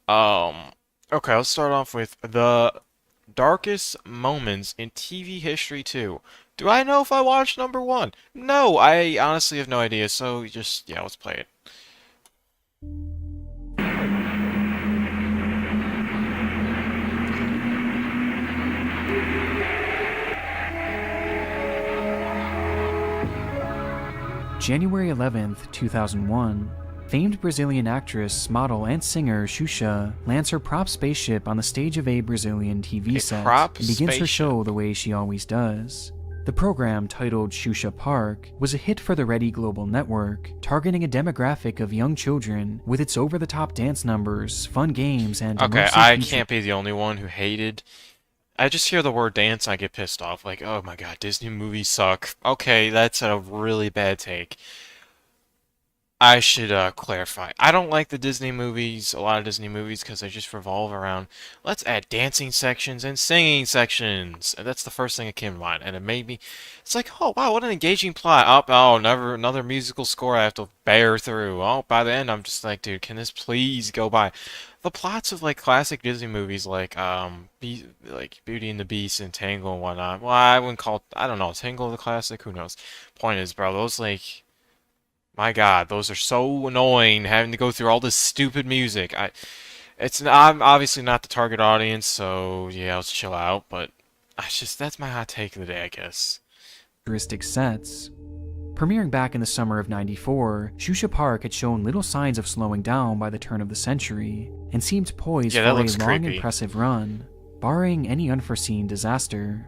Um, okay, let's start off with the darkest moments in TV history too. Do I know if I watched number one? No, I honestly have no idea. So just yeah, let's play it. January 11th, 2001, famed Brazilian actress, model, and singer Xuxa lands her prop spaceship on the stage of a Brazilian TV A set prop and begins her spaceship. show the way she always does. The program, titled Xuxa Park, was a hit for the Ready Global Network, targeting a demographic of young children with its over-the-top dance numbers, fun games, and Okay, immersive I features. can't be the only one who hated. I just hear the word dance, I get pissed off. Like, oh my god, Disney movies suck. Okay, that's a really bad take. I should clarify. I don't like the Disney movies, a lot of Disney movies, because they just revolve around let's add dancing sections and singing sections. And that's the first thing that came to mind. And it made me, it's like, oh wow, what an engaging plot. Oh, never another musical score I have to bear through. Oh, by the end, I'm just like, dude, can this please go by? The plots of like classic Disney movies, like Beauty and the Beast and Tangle and whatnot. Well, I wouldn't call, I don't know, Tangle the classic. Who knows? Point is, bro, those like my God, those are so annoying having to go through all this stupid music. I'm obviously not the target audience, so yeah, let's chill out. But that's my hot take of the day, I guess. Sets. Premiering back in the summer of '94, Xuxa Park had shown little signs of slowing down by the turn of the century, and seemed poised Yeah, that for a looks long, creepy. impressive run, barring any unforeseen disaster.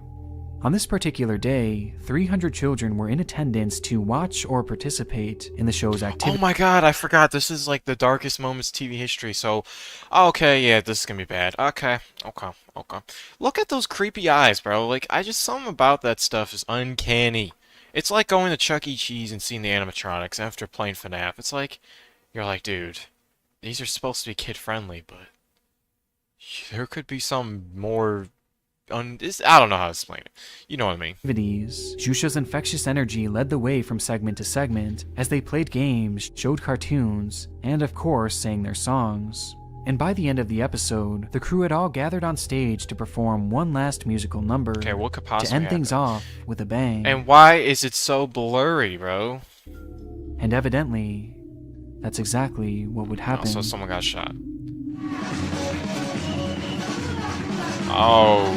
On this particular day, 300 children were in attendance to watch or participate in the show's Oh activities. my God, I forgot. This is like the darkest moments TV history. So, okay, yeah, this is gonna be bad. Okay. Look at those creepy eyes, bro. Like, something about that stuff is uncanny. It's like going to Chuck E. Cheese and seeing the animatronics after playing FNAF. It's like, you're like, dude, these are supposed to be kid friendly, but there could be some more I don't know how to explain it. You know what I mean. Xuxa's infectious energy led the way from segment to segment as they played games, showed cartoons, and of course sang their songs. And by the end of the episode, the crew had all gathered on stage to perform one last musical Okay, number what could to possibly end things happen? off with a bang. And why is it so blurry, bro? And evidently, that's exactly what would Also, happen. someone got shot. Oh.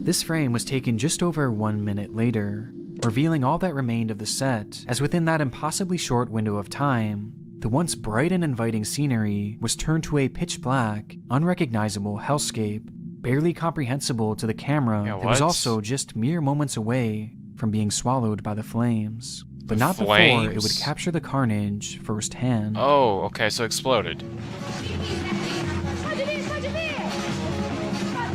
This frame was taken just over 1 minute later, revealing all that remained of the set, as within that impossibly short window of time, the once bright and inviting scenery was turned to a pitch black, unrecognizable hellscape, barely comprehensible to the camera Yeah, that was what? also just mere moments away from being swallowed by the flames. But The not before it would flames? capture the carnage firsthand. Oh, okay, so exploded. Pode vir, pode vir! Ah!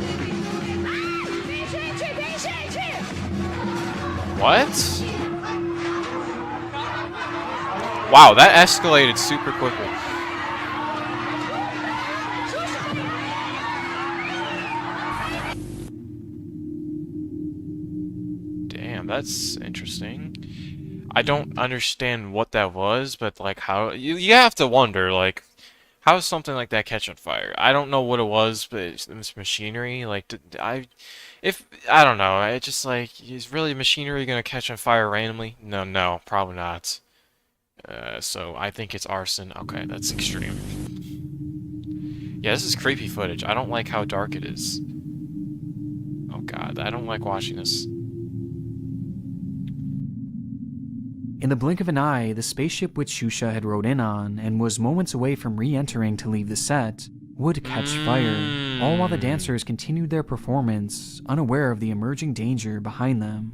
Vem, gente! What? Wow, that escalated super quickly. Damn, that's interesting. I don't understand what that was, but like how you have to wonder like how does something like that catch on fire? I don't know what it was, but it's machinery. Like if I don't know, it just like is really machinery gonna catch on fire randomly? No, probably not. So I think it's arson. Okay, that's extreme. Yeah, this is creepy footage. I don't like how dark it is. Oh God, I don't like watching this. In the blink of an eye, the spaceship which Shusha had rode in on and was moments away from re-entering to leave the set would catch fire, all while the dancers continued their performance, unaware of the emerging danger behind them.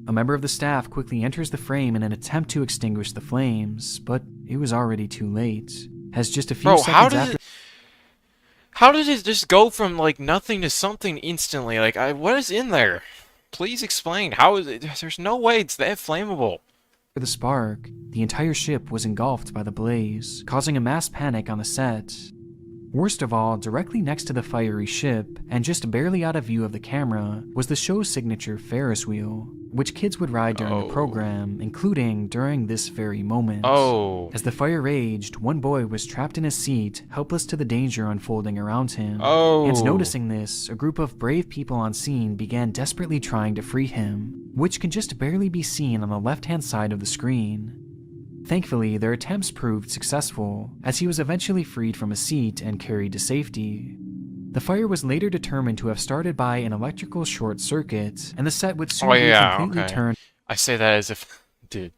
A member of the staff quickly enters the frame in an attempt to extinguish the flames, but it was already too late, as just a few Bro, seconds after how did it just go from like nothing to something instantly? Like what is in there? Please explain. How is it? There's no way it's that flammable. the spark, the entire ship was engulfed by the blaze, causing a mass panic on the set. Worst of all, directly next to the fiery ship, and just barely out of view of the camera, was the show's signature Ferris wheel, which kids would ride during the program, including during this very moment. Oh. As the fire raged, one boy was trapped in his seat, helpless to the danger unfolding around him. Oh. And noticing this, a group of brave people on scene began desperately trying to free him, which can just barely be seen on the left-hand side of the screen. Thankfully, their attempts proved successful, as he was eventually freed from his seat and carried to safety. The fire was later determined to have started by an electrical short circuit, and the set would soon be completely turned. I say that as if, dude,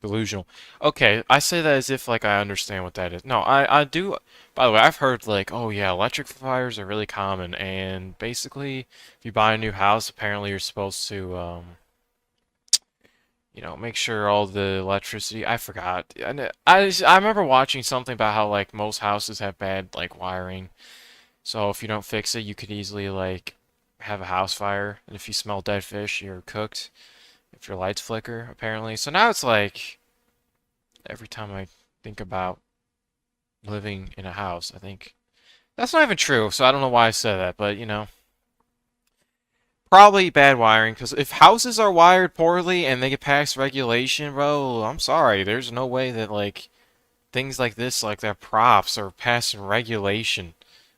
delusional. Okay, I say that as if like I understand what that is. No, I do. By the way, I've heard like, oh yeah, electric fires are really common, and basically, if you buy a new house, apparently you're supposed to you know, make sure all the electricity. I forgot. And I remember watching something about how like most houses have bad like wiring. So if you don't fix it, you could easily like have a house fire, and if you smell dead fish, you're cooked. If your lights flicker, apparently. So now it's like every time I think about living in a house, I think that's not even true. So I don't know why I said that, but you know. Probably bad wiring, because if houses are wired poorly and they get past regulation, bro, I'm sorry. There's no way that, like, things like this, like their props, are passing regulation.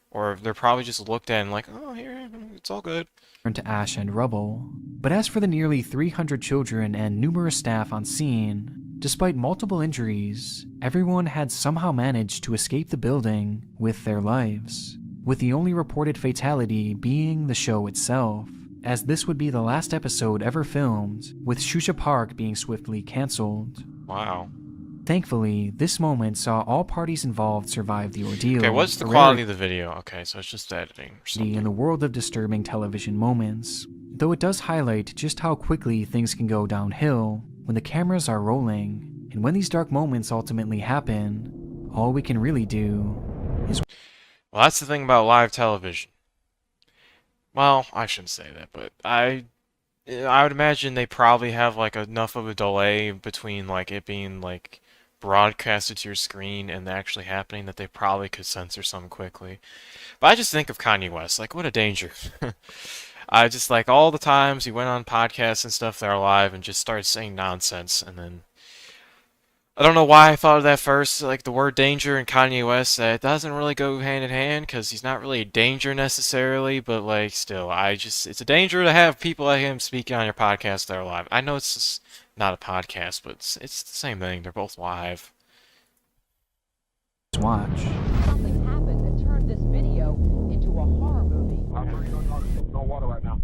Or they're probably just looked at and like, oh, here, it's all good. To ash and rubble. But as for the nearly 300 children and numerous staff on scene, despite multiple injuries, everyone had somehow managed to escape the building with their lives, with the only reported fatality being the show itself, as this would be the last episode ever filmed, with Shusha Park being swiftly cancelled. Wow. Thankfully, this moment saw all parties involved survive the ordeal. Okay, what's the quality of the video? Okay, so it's just editing or something. In the world of disturbing television moments, though it does highlight just how quickly things can go downhill when the cameras are rolling, and when these dark moments ultimately happen, all we can really do is... Well, that's the thing about live television. Well, I shouldn't say that, but I would imagine they probably have like enough of a delay between like it being like broadcasted to your screen and actually happening that they probably could censor some quickly. But I just think of Kanye West, like what a danger. I just like all the times he went on podcasts and stuff that are live and just started saying nonsense, and then I don't know why I thought of that first, like the word danger and Kanye West, it doesn't really go hand in hand because he's not really a danger necessarily, but like still, it's a danger to have people like him speaking on your podcast that are live. I know it's just not a podcast, but it's the same thing. They're both live. Watch. Something happened that turned this video into a horror movie. Our 3-year-old daughter is no water right now.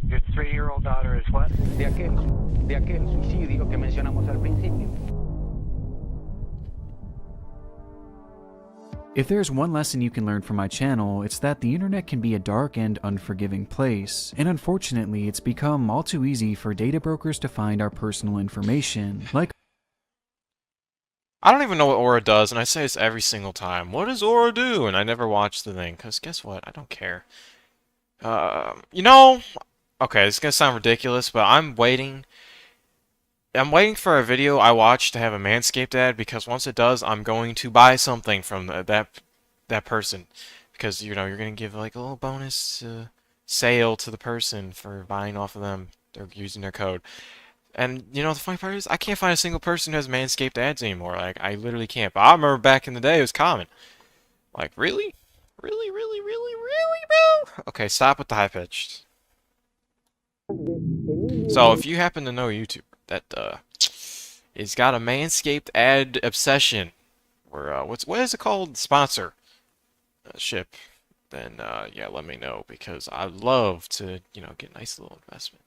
Your 3-year-old daughter is what? De aquel suicidio que mencionamos al principio. If there's one lesson you can learn from my channel, it's that the internet can be a dark and unforgiving place, and unfortunately it's become all too easy for data brokers to find our personal information, like... I don't even know what Aura does, and I say this every single time. What does Aura do? And I never watch the thing, because guess what? I don't care. You know... Okay, this is going to sound ridiculous, but I'm waiting for a video I watch to have a Manscaped ad, because once it does, I'm going to buy something from that person. Because, you know, you're going to give like a little bonus sale to the person for buying off of them. They're using their code. And, you know, the funny part is, I can't find a single person who has Manscaped ads anymore. Like, I literally can't. But I remember back in the day, it was common. Like, really? Really, really, really, really, bro? Okay, stop with the high-pitched. So, if you happen to know a YouTuber that is got a Manscaped ad obsession, or what is it called? Sponsor ship, then yeah, let me know, because I'd love to, you know, get a nice little investment.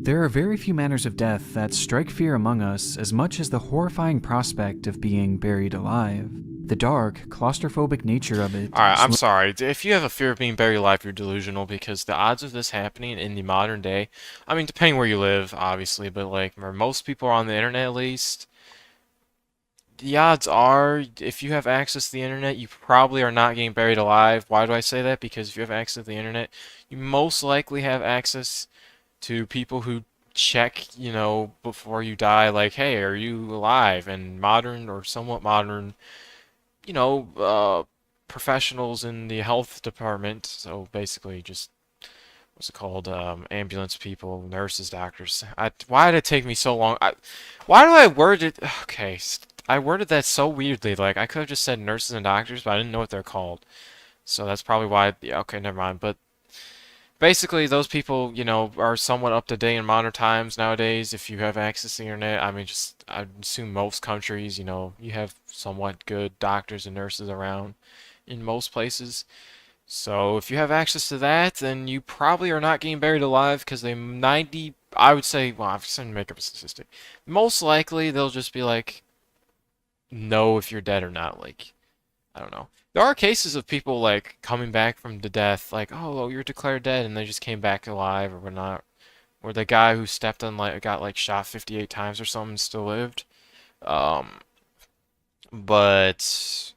There are very few manners of death that strike fear among us as much as the horrifying prospect of being buried alive. The dark, claustrophobic nature of it... Alright, I'm sorry. If you have a fear of being buried alive, you're delusional, because the odds of this happening in the modern day... I mean, depending where you live, obviously, but like, where most people are on the internet at least... The odds are, if you have access to the internet, you probably are not getting buried alive. Why do I say that? Because if you have access to the internet, you most likely have access to people who check, you know, before you die, like, hey, are you alive? And modern, or somewhat modern... professionals in the health department. So basically, just what's it called? Ambulance people, nurses, doctors. Why did it take me so long? Why do I word it? Okay, I worded that so weirdly. Like I could have just said nurses and doctors, but I didn't know what they're called. So that's probably why. Yeah, okay, never mind. But basically, those people, are somewhat up to date in modern times nowadays. If you have access to the internet, I mean, just I assume most countries, you have somewhat good doctors and nurses around in most places. So if you have access to that, then you probably are not getting buried alive because I would say, well, I'm just gonna make up a statistic. Most likely, they'll just be like, know if you're dead or not. Like, I don't know. There are cases of people like coming back from the death, like, oh, well, you're declared dead, and they just came back alive or whatnot. Or the guy who stepped on like got like shot 58 times or something still lived. Um, but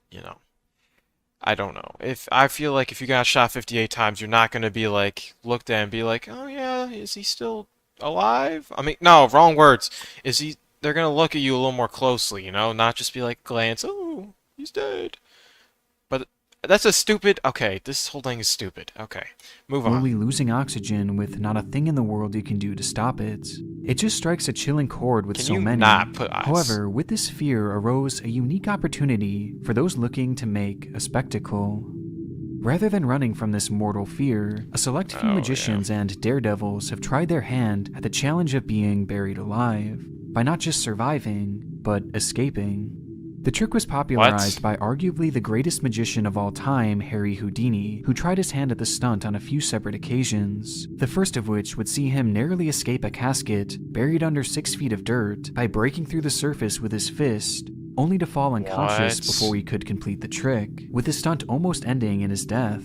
I don't know. If I feel like if you got shot 58 times, you're not gonna be like looked at and be like, oh yeah, is he still alive? I mean, no, wrong words. Is he? They're gonna look at you a little more closely, not just be like glance, oh, he's dead. But that's a stupid. Okay, this whole thing is stupid. Okay, move on. Slowly losing oxygen with not a thing in the world you can do to stop it. It just strikes a chilling chord with Can so you many. not put eyes? However, with this fear arose a unique opportunity for those looking to make a spectacle. Rather than running from this mortal fear, a select few Oh, magicians and daredevils have tried their hand at the challenge of being buried alive, by not just surviving, but escaping. The trick was popularized by arguably the greatest magician of all time, Harry Houdini, who tried his hand at the stunt on a few separate occasions, the first of which would see him narrowly escape a casket buried under 6 feet of dirt by breaking through the surface with his fist, only to fall unconscious What? before he could complete the trick, with the stunt almost ending in his death.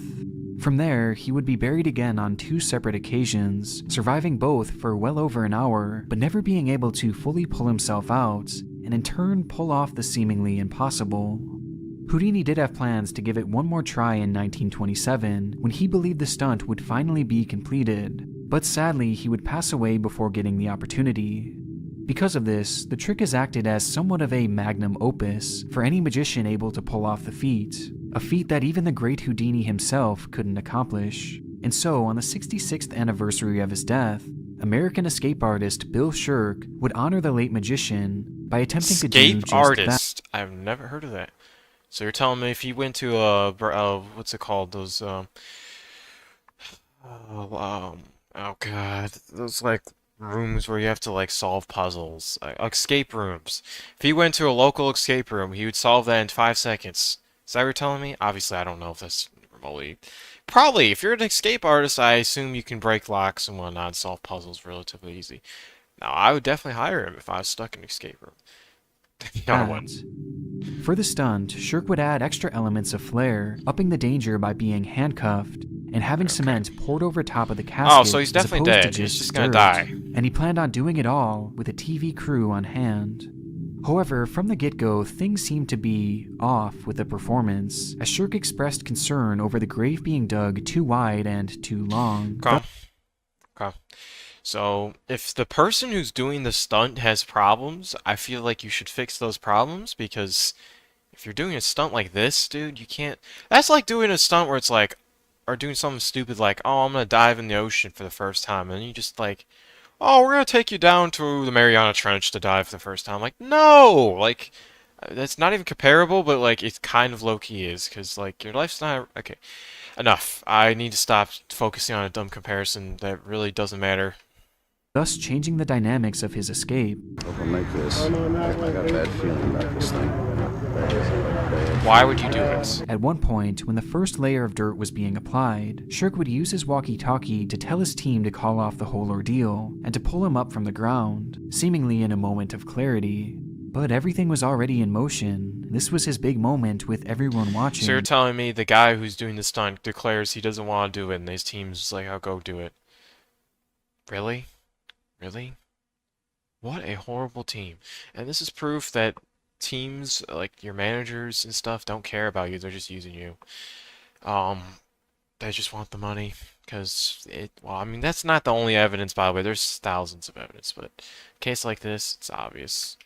From there, he would be buried again on 2 separate occasions, surviving both for well over an hour, but never being able to fully pull himself out, and in turn pull off the seemingly impossible. Houdini did have plans to give it one more try in 1927, when he believed the stunt would finally be completed, but sadly he would pass away before getting the opportunity. Because of this, the trick has acted as somewhat of a magnum opus for any magician able to pull off the feat, a feat that even the great Houdini himself couldn't accomplish. And so, on the 66th anniversary of his death, American escape artist Bill Shirk would honor the late magician by attempting to do Escape just artist. I've never heard of that. So you're telling me if he went to what's it called? Those oh god, those like rooms where you have to like solve puzzles, escape rooms. If he went to a local escape room, he would solve that in 5 seconds. Is that what you're telling me? Obviously, I don't know if that's remotely. Probably, if you're an escape artist, I assume you can break locks and whatnot, and solve puzzles relatively easy. Now, I would definitely hire him if I was stuck in an escape room. No, I wouldn't. that. For the stunt, Shirk would add extra elements of flair, upping the danger by being handcuffed and having cement poured over top of the casket. Oh, so he's as definitely opposed to dead. He's just just gonna dirt. die. And he planned on doing it all with a TV crew on hand. However, from the get-go, things seemed to be off with the performance, as Shirk expressed concern over the grave being dug too wide and too long. Okay. Okay. So, if the person who's doing the stunt has problems, I feel like you should fix those problems because if you're doing a stunt like this, dude, you can't. That's like doing a stunt where it's like, or doing something stupid like, oh, I'm gonna dive in the ocean for the first time, and you just like, oh, we're gonna take you down to the Mariana Trench to dive for the first time. Like, no! Like, that's not even comparable, but like, it kind of low-key is, because like, your life's not. Okay. Enough. I need to stop focusing on a dumb comparison that really doesn't matter. Thus changing the dynamics of his escape. Hope I make this. I got a bad feeling about this thing. Why would you do this? At one point, when the first layer of dirt was being applied, Shirk would use his walkie-talkie to tell his team to call off the whole ordeal and to pull him up from the ground, seemingly in a moment of clarity. But everything was already in motion. This was his big moment with everyone watching. So you're telling me the guy who's doing the stunt declares he doesn't want to do it, and his team's like, "I'll go do it." Really? Really? What a horrible team. And this is proof that teams, like your managers and stuff, don't care about you. They're just using you. They just want the money. Because well, I mean, that's not the only evidence, by the way. There's thousands of evidence, but a case like this, it's obvious.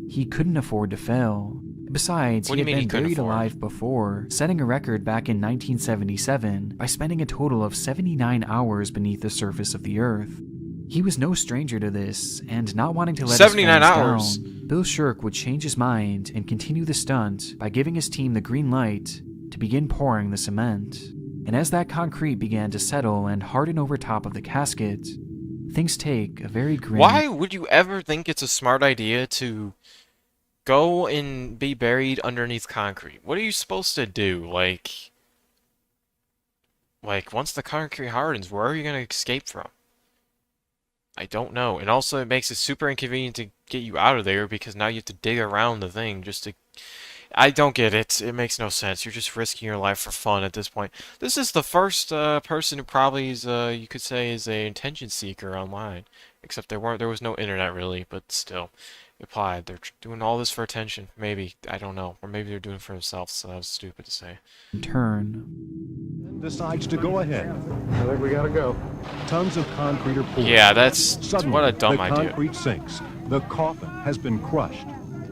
He couldn't afford to fail. Besides, What do he you had mean he been couldn't buried afford? alive before, setting a record back in 1977 by spending a total of 79 hours beneath the surface of the Earth. He was no stranger to this, and not wanting to let 79 his fans hours? down, Bill Shirk would change his mind and continue the stunt by giving his team the green light to begin pouring the cement. And as that concrete began to settle and harden over top of the casket, things take a very grim... Why would you ever think it's a smart idea to go and be buried underneath concrete? What are you supposed to do? Like once the concrete hardens, where are you gonna escape from? I don't know. And also, it makes it super inconvenient to get you out of there because now you have to dig around the thing just to... I don't get it. It makes no sense. You're just risking your life for fun at this point. This is the first person who probably is, you could say, is a attention seeker online. Except there was no internet really, but still, it applied. They're doing all this for attention. Maybe, I don't know, or maybe they're doing it for themselves. So that was stupid to say. turn. Decides to go ahead. I think we gotta go. Tons of concrete are poured. Yeah, that's Suddenly, what a dumb the idea. concrete sinks. The coffin has been crushed.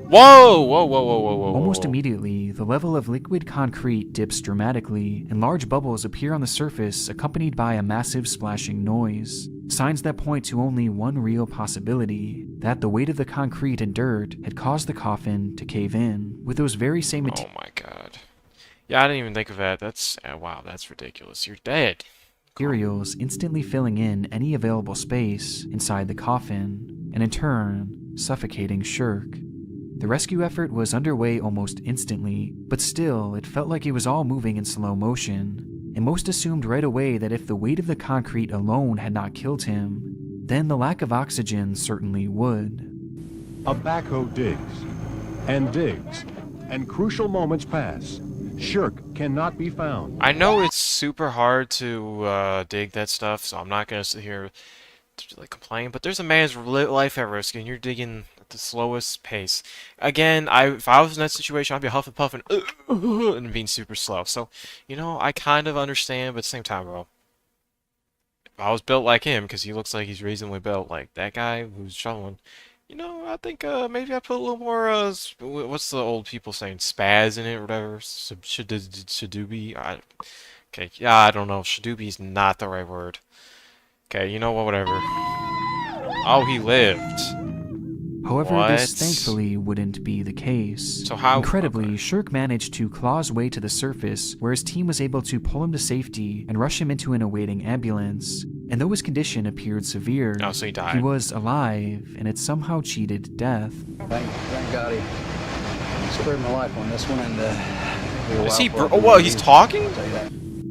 Whoa! Whoa! Whoa! Whoa! Whoa! Whoa! Almost whoa. immediately, the level of liquid concrete dips dramatically, and large bubbles appear on the surface, accompanied by a massive splashing noise. Signs that point to only one real possibility, that the weight of the concrete and dirt had caused the coffin to cave in, with those very same Oh my god. Yeah, I didn't even think of that. That's... wow, that's ridiculous. You're dead. materials instantly filling in any available space inside the coffin, and in turn, suffocating Shirk. The rescue effort was underway almost instantly, but still, it felt like it was all moving in slow motion, and most assumed right away that if the weight of the concrete alone had not killed him, then the lack of oxygen certainly would. A backhoe digs and crucial moments pass. Shirk cannot be found. I know it's super hard to dig that stuff, so I'm not gonna sit here to, like, complain, but there's a man's life at risk, and you're digging at the slowest pace. Again, if I was in that situation, I'd be huffing puffing and being super slow. So, you know, I kind of understand, but at the same time, bro, if I was built like him, because he looks like he's reasonably built, like that guy who's shoveling, you know, I think maybe I put a little more, what's the old people saying, spaz in it or whatever, shadoobie, okay, yeah, I don't know, shadoobie's not the right word. Okay, you know what, whatever. Oh, he lived. However, What? this thankfully wouldn't be the case. So how- Incredibly, okay. Shirk managed to claw his way to the surface, where his team was able to pull him to safety and rush him into an awaiting ambulance. And though his condition appeared severe, Oh, so he died. he was alive, and had somehow cheated death. Thank God he spared my life on this one, and Is he, oh, whoa, he's talking?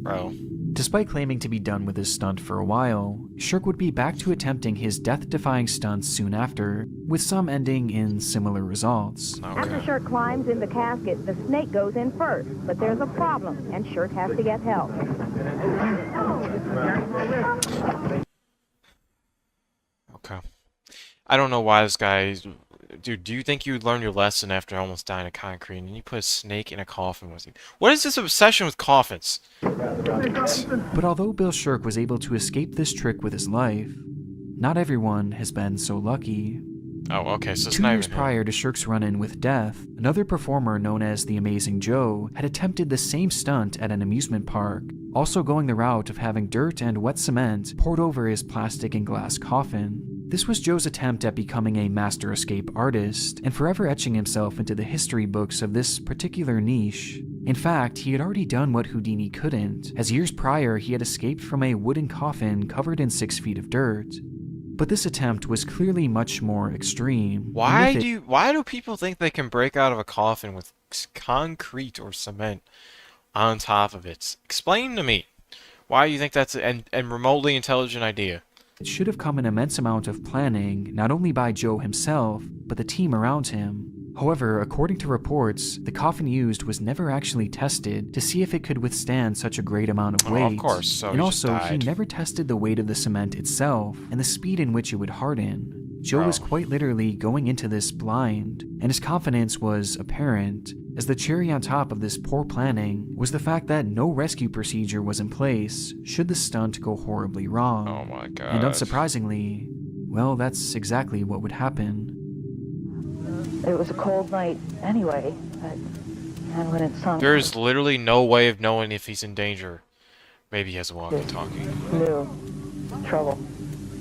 Bro. Despite claiming to be done with his stunt for a while, Shirk would be back to attempting his death-defying stunts soon after, with some ending in similar results. After Okay. Shirk climbs in the casket, the snake goes in first. But there's a problem, and Shirk has to get help. Okay. I don't know why this guy... Dude, do you think you'd learn your lesson after almost dying of concrete and you put a snake in a coffin with you? What is this obsession with coffins? But although Bill Shirk was able to escape this trick with his life, not everyone has been so lucky. Oh, okay, so it's 2 not years even him. prior to Shirk's run-in with death, another performer known as the Amazing Joe had attempted the same stunt at an amusement park, also going the route of having dirt and wet cement poured over his plastic and glass coffin. This was Joe's attempt at becoming a master escape artist, and forever etching himself into the history books of this particular niche. In fact, he had already done what Houdini couldn't, as years prior he had escaped from a wooden coffin covered in 6 feet of dirt. But this attempt was clearly much more extreme. and Why with it- why do people think they can break out of a coffin with concrete or cement on top of it? Explain to me why you think that's an remotely intelligent idea. It should have come an immense amount of planning, not only by Joe himself, but the team around him. However, according to reports, the coffin used was never actually tested to see if it could withstand such a great amount of Oh, weight. of course, so and he just also, he died. never tested the weight of the cement itself and the speed in which it would harden. Joe was Oh. quite literally going into this blind, and his confidence was apparent, as the cherry on top of this poor planning was the fact that no rescue procedure was in place should the stunt go horribly wrong. Oh my god. And unsurprisingly, well, that's exactly what would happen. It was a cold night anyway, and when it sunk, There's literally no way of knowing if he's in danger. Maybe he has a walkie-talkie. knew trouble.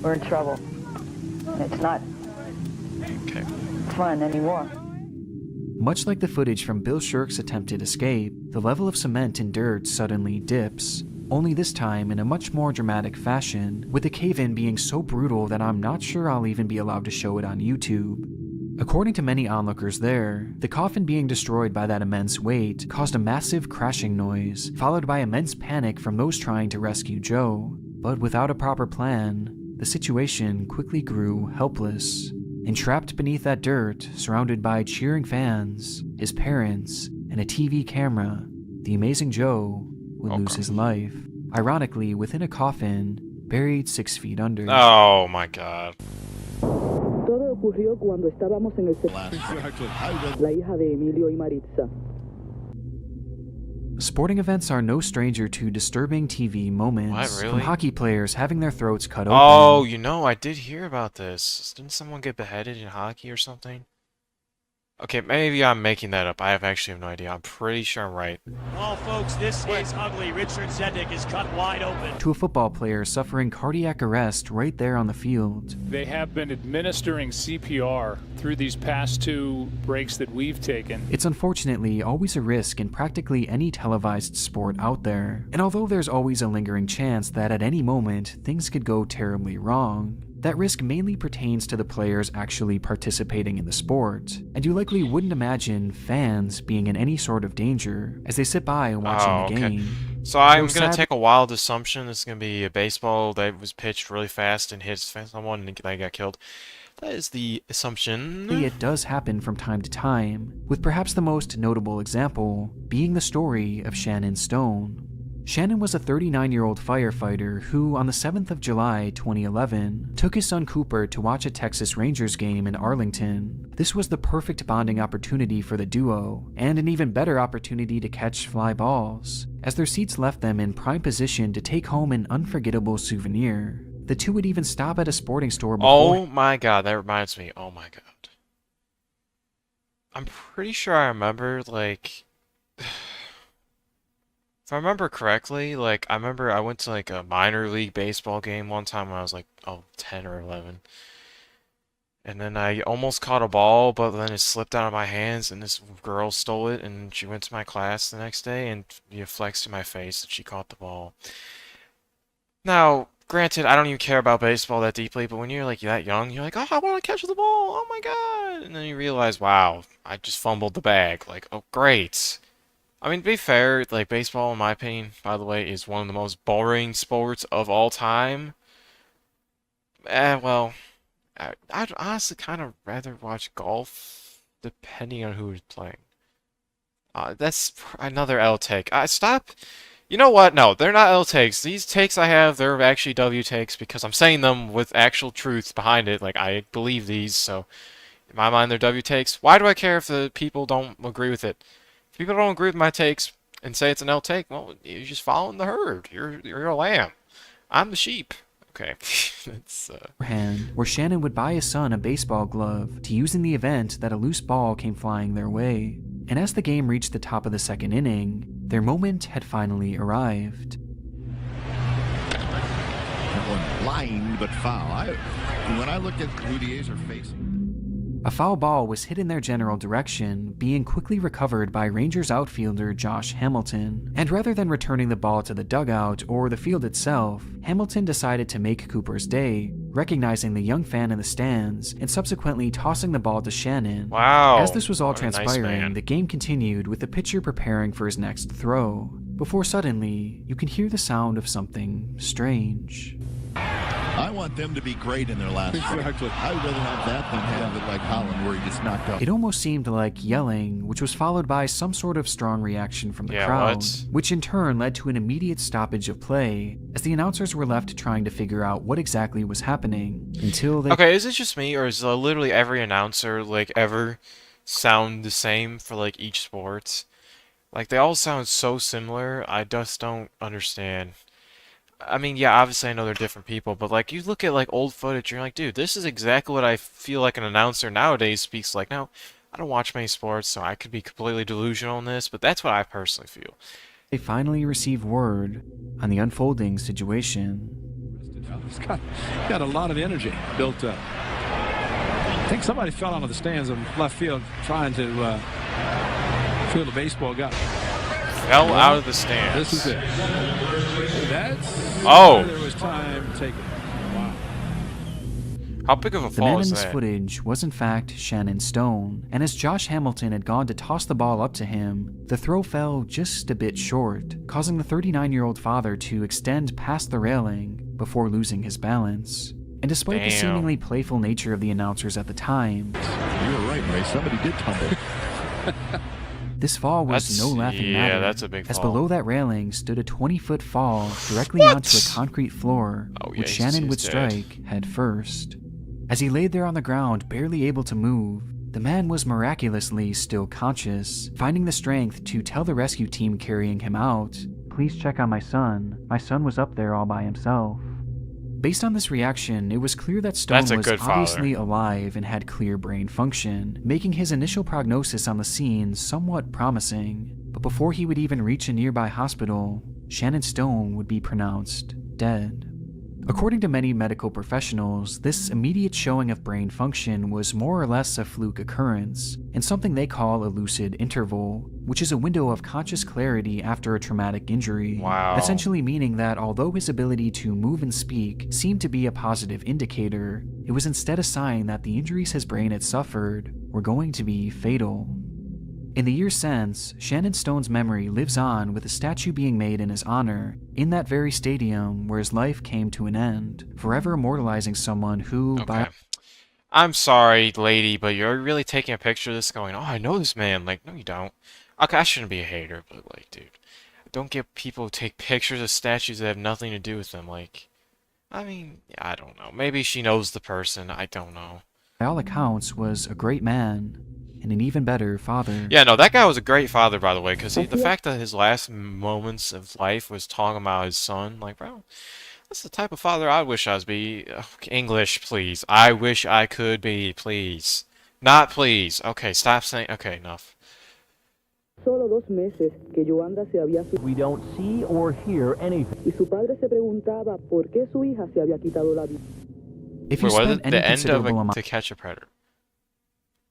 We're in trouble. And it's not Okay. fun anymore. Much like the footage from Bill Shirk's attempted escape, the level of cement and dirt suddenly dips, only this time in a much more dramatic fashion, with the cave-in being so brutal that I'm not sure I'll even be allowed to show it on YouTube. According to many onlookers there, the coffin being destroyed by that immense weight caused a massive crashing noise, followed by immense panic from those trying to rescue Joe. But without a proper plan, the situation quickly grew helpless. Entrapped beneath that dirt, surrounded by cheering fans, his parents, and a TV camera, the amazing Joe would lose his life. Ironically, within a coffin, buried 6 feet under. Oh my god. Todo ocurrió cuando estábamos en el la hija de Emilio y Maritza. Sporting events are no stranger to disturbing TV moments. What, really? From hockey players having their throats cut open. Oh, you know, I did hear about this. Didn't someone get beheaded in hockey or something? Okay, maybe I'm making that up. I actually have no idea. I'm pretty sure I'm right. Well, folks, this is ugly. Richard Zedek is cut wide open. To a football player suffering cardiac arrest right there on the field. They have been administering CPR through these past 2 breaks that we've taken. It's unfortunately always a risk in practically any televised sport out there. And although there's always a lingering chance that at any moment things could go terribly wrong, that risk mainly pertains to the players actually participating in the sport, and you likely wouldn't imagine fans being in any sort of danger as they sit by watching the game. So I'm gonna take a wild assumption. This is gonna be a baseball that was pitched really fast and hit someone and they got killed. That is the assumption. It does happen from time to time, with perhaps the most notable example being the story of Shannon Stone. Shannon was a 39-year-old firefighter who, on the 7th of July 2011, took his son Cooper to watch a Texas Rangers game in Arlington. This was the perfect bonding opportunity for the duo, and an even better opportunity to catch fly balls, as their seats left them in prime position to take home an unforgettable souvenir. The two would even stop at a sporting store before— Oh my god, that reminds me. Oh my god. I'm pretty sure I remember, like... If I remember correctly, like, I remember I went to, like, a minor league baseball game one time when I was, like, 10 or 11. And then I almost caught a ball, but then it slipped out of my hands, and this girl stole it, and she went to my class the next day, and flexed in my face that she caught the ball. Now, granted, I don't even care about baseball that deeply, but when you're, like, that young, you're like, oh, I want to catch the ball, oh my god! And then you realize, wow, I just fumbled the bag. Like, oh, great. I mean, to be fair, like, baseball, in my opinion, by the way, is one of the most boring sports of all time. Well, I'd honestly kind of rather watch golf, depending on who's playing. That's another L take. Stop. You know what? No, they're not L takes. These takes I have, they're actually W takes, because I'm saying them with actual truth behind it. Like, I believe these, so in my mind, they're W takes. Why do I care if the people don't agree with it? If people don't agree with my takes and say it's an L take, well, you're just following the herd. You're a lamb. I'm the sheep. Okay. It's where Shannon would buy his son a baseball glove to use in the event that a loose ball came flying their way. And as the game reached the top of the second inning, their moment had finally arrived. That one blind but foul. When I look at who the A's are facing. A foul ball was hit in their general direction, being quickly recovered by Rangers outfielder Josh Hamilton. And rather than returning the ball to the dugout or the field itself, Hamilton decided to make Cooper's day, recognizing the young fan in the stands and subsequently tossing the ball to Shannon. Wow. As this was all transpiring, nice, the game continued with the pitcher preparing for his next throw, before suddenly you can hear the sound of something strange. I want them to be great in their last Exactly. I'd rather have that than have it like Holland where he gets knocked out. It almost seemed like yelling, which was followed by some sort of strong reaction from the crowd, which in turn led to an immediate stoppage of play, as the announcers were left trying to figure out what exactly was happening, until they— Okay, is it just me, or is literally every announcer, like, ever sound the same for, like, each sport? Like, they all sound so similar, I just don't understand. I mean, yeah, obviously I know they're different people, but, like, you look at, like, old footage, and you're like, dude, this is exactly what I feel like an announcer nowadays speaks like. Now, I don't watch many sports, so I could be completely delusional in this, but that's what I personally feel. They finally received word on the unfolding situation. He's got a lot of energy built up. I think somebody fell out of the stands in left field trying to field a baseball. Fell out of the stands. This is it. That's there was time taken. Wow. How big of a The fall man is in this that? footage was in fact Shannon Stone, and as Josh Hamilton had gone to toss the ball up to him, the throw fell just a bit short, causing the 39-year-old father to extend past the railing before losing his balance. And despite the seemingly playful nature of the announcers at the time, you were right, Ray. Somebody did tumble. this fall was no laughing matter, that's a big as fall. below that railing stood a 20-foot fall directly onto a concrete floor, which Shannon would strike head first. As he laid there on the ground, barely able to move, the man was miraculously still conscious, finding the strength to tell the rescue team carrying him out, "Please check on my son. My son was up there all by himself." Based on this reaction, it was clear that Stone was obviously alive and had clear brain function, making his initial prognosis on the scene somewhat promising. But before he would even reach a nearby hospital, Shannon Stone would be pronounced dead. According to many medical professionals, this immediate showing of brain function was more or less a fluke occurrence, and something they call a lucid interval, which is a window of conscious clarity after a traumatic injury. Wow. Essentially meaning that although his ability to move and speak seemed to be a positive indicator, it was instead a sign that the injuries his brain had suffered were going to be fatal. In the years since, Shannon Stone's memory lives on with a statue being made in his honor in that very stadium where his life came to an end, forever immortalizing someone who, by... I'm sorry, lady, but you're really taking a picture of this going, oh, I know this man. Like, no, you don't. Okay, I shouldn't be a hater, but, like, dude, don't get people to take pictures of statues that have nothing to do with them. Like, I mean, I don't know. Maybe she knows the person. I don't know. By all accounts, was a great man and an even better father. Yeah, no, that guy was a great father, by the way, because the fact that his last moments of life was talking about his son, like, bro, that's the type of father I wish I was be. English, please. I wish I could be, please. Not please. Okay, stop saying. Okay, enough. Solo 2 meses que Yoanda se había... We don't see or hear anything. Y su padre se preguntaba por qué su hija se había quitado la vida. If you spend any the end of considerable amount To Catch a Predator.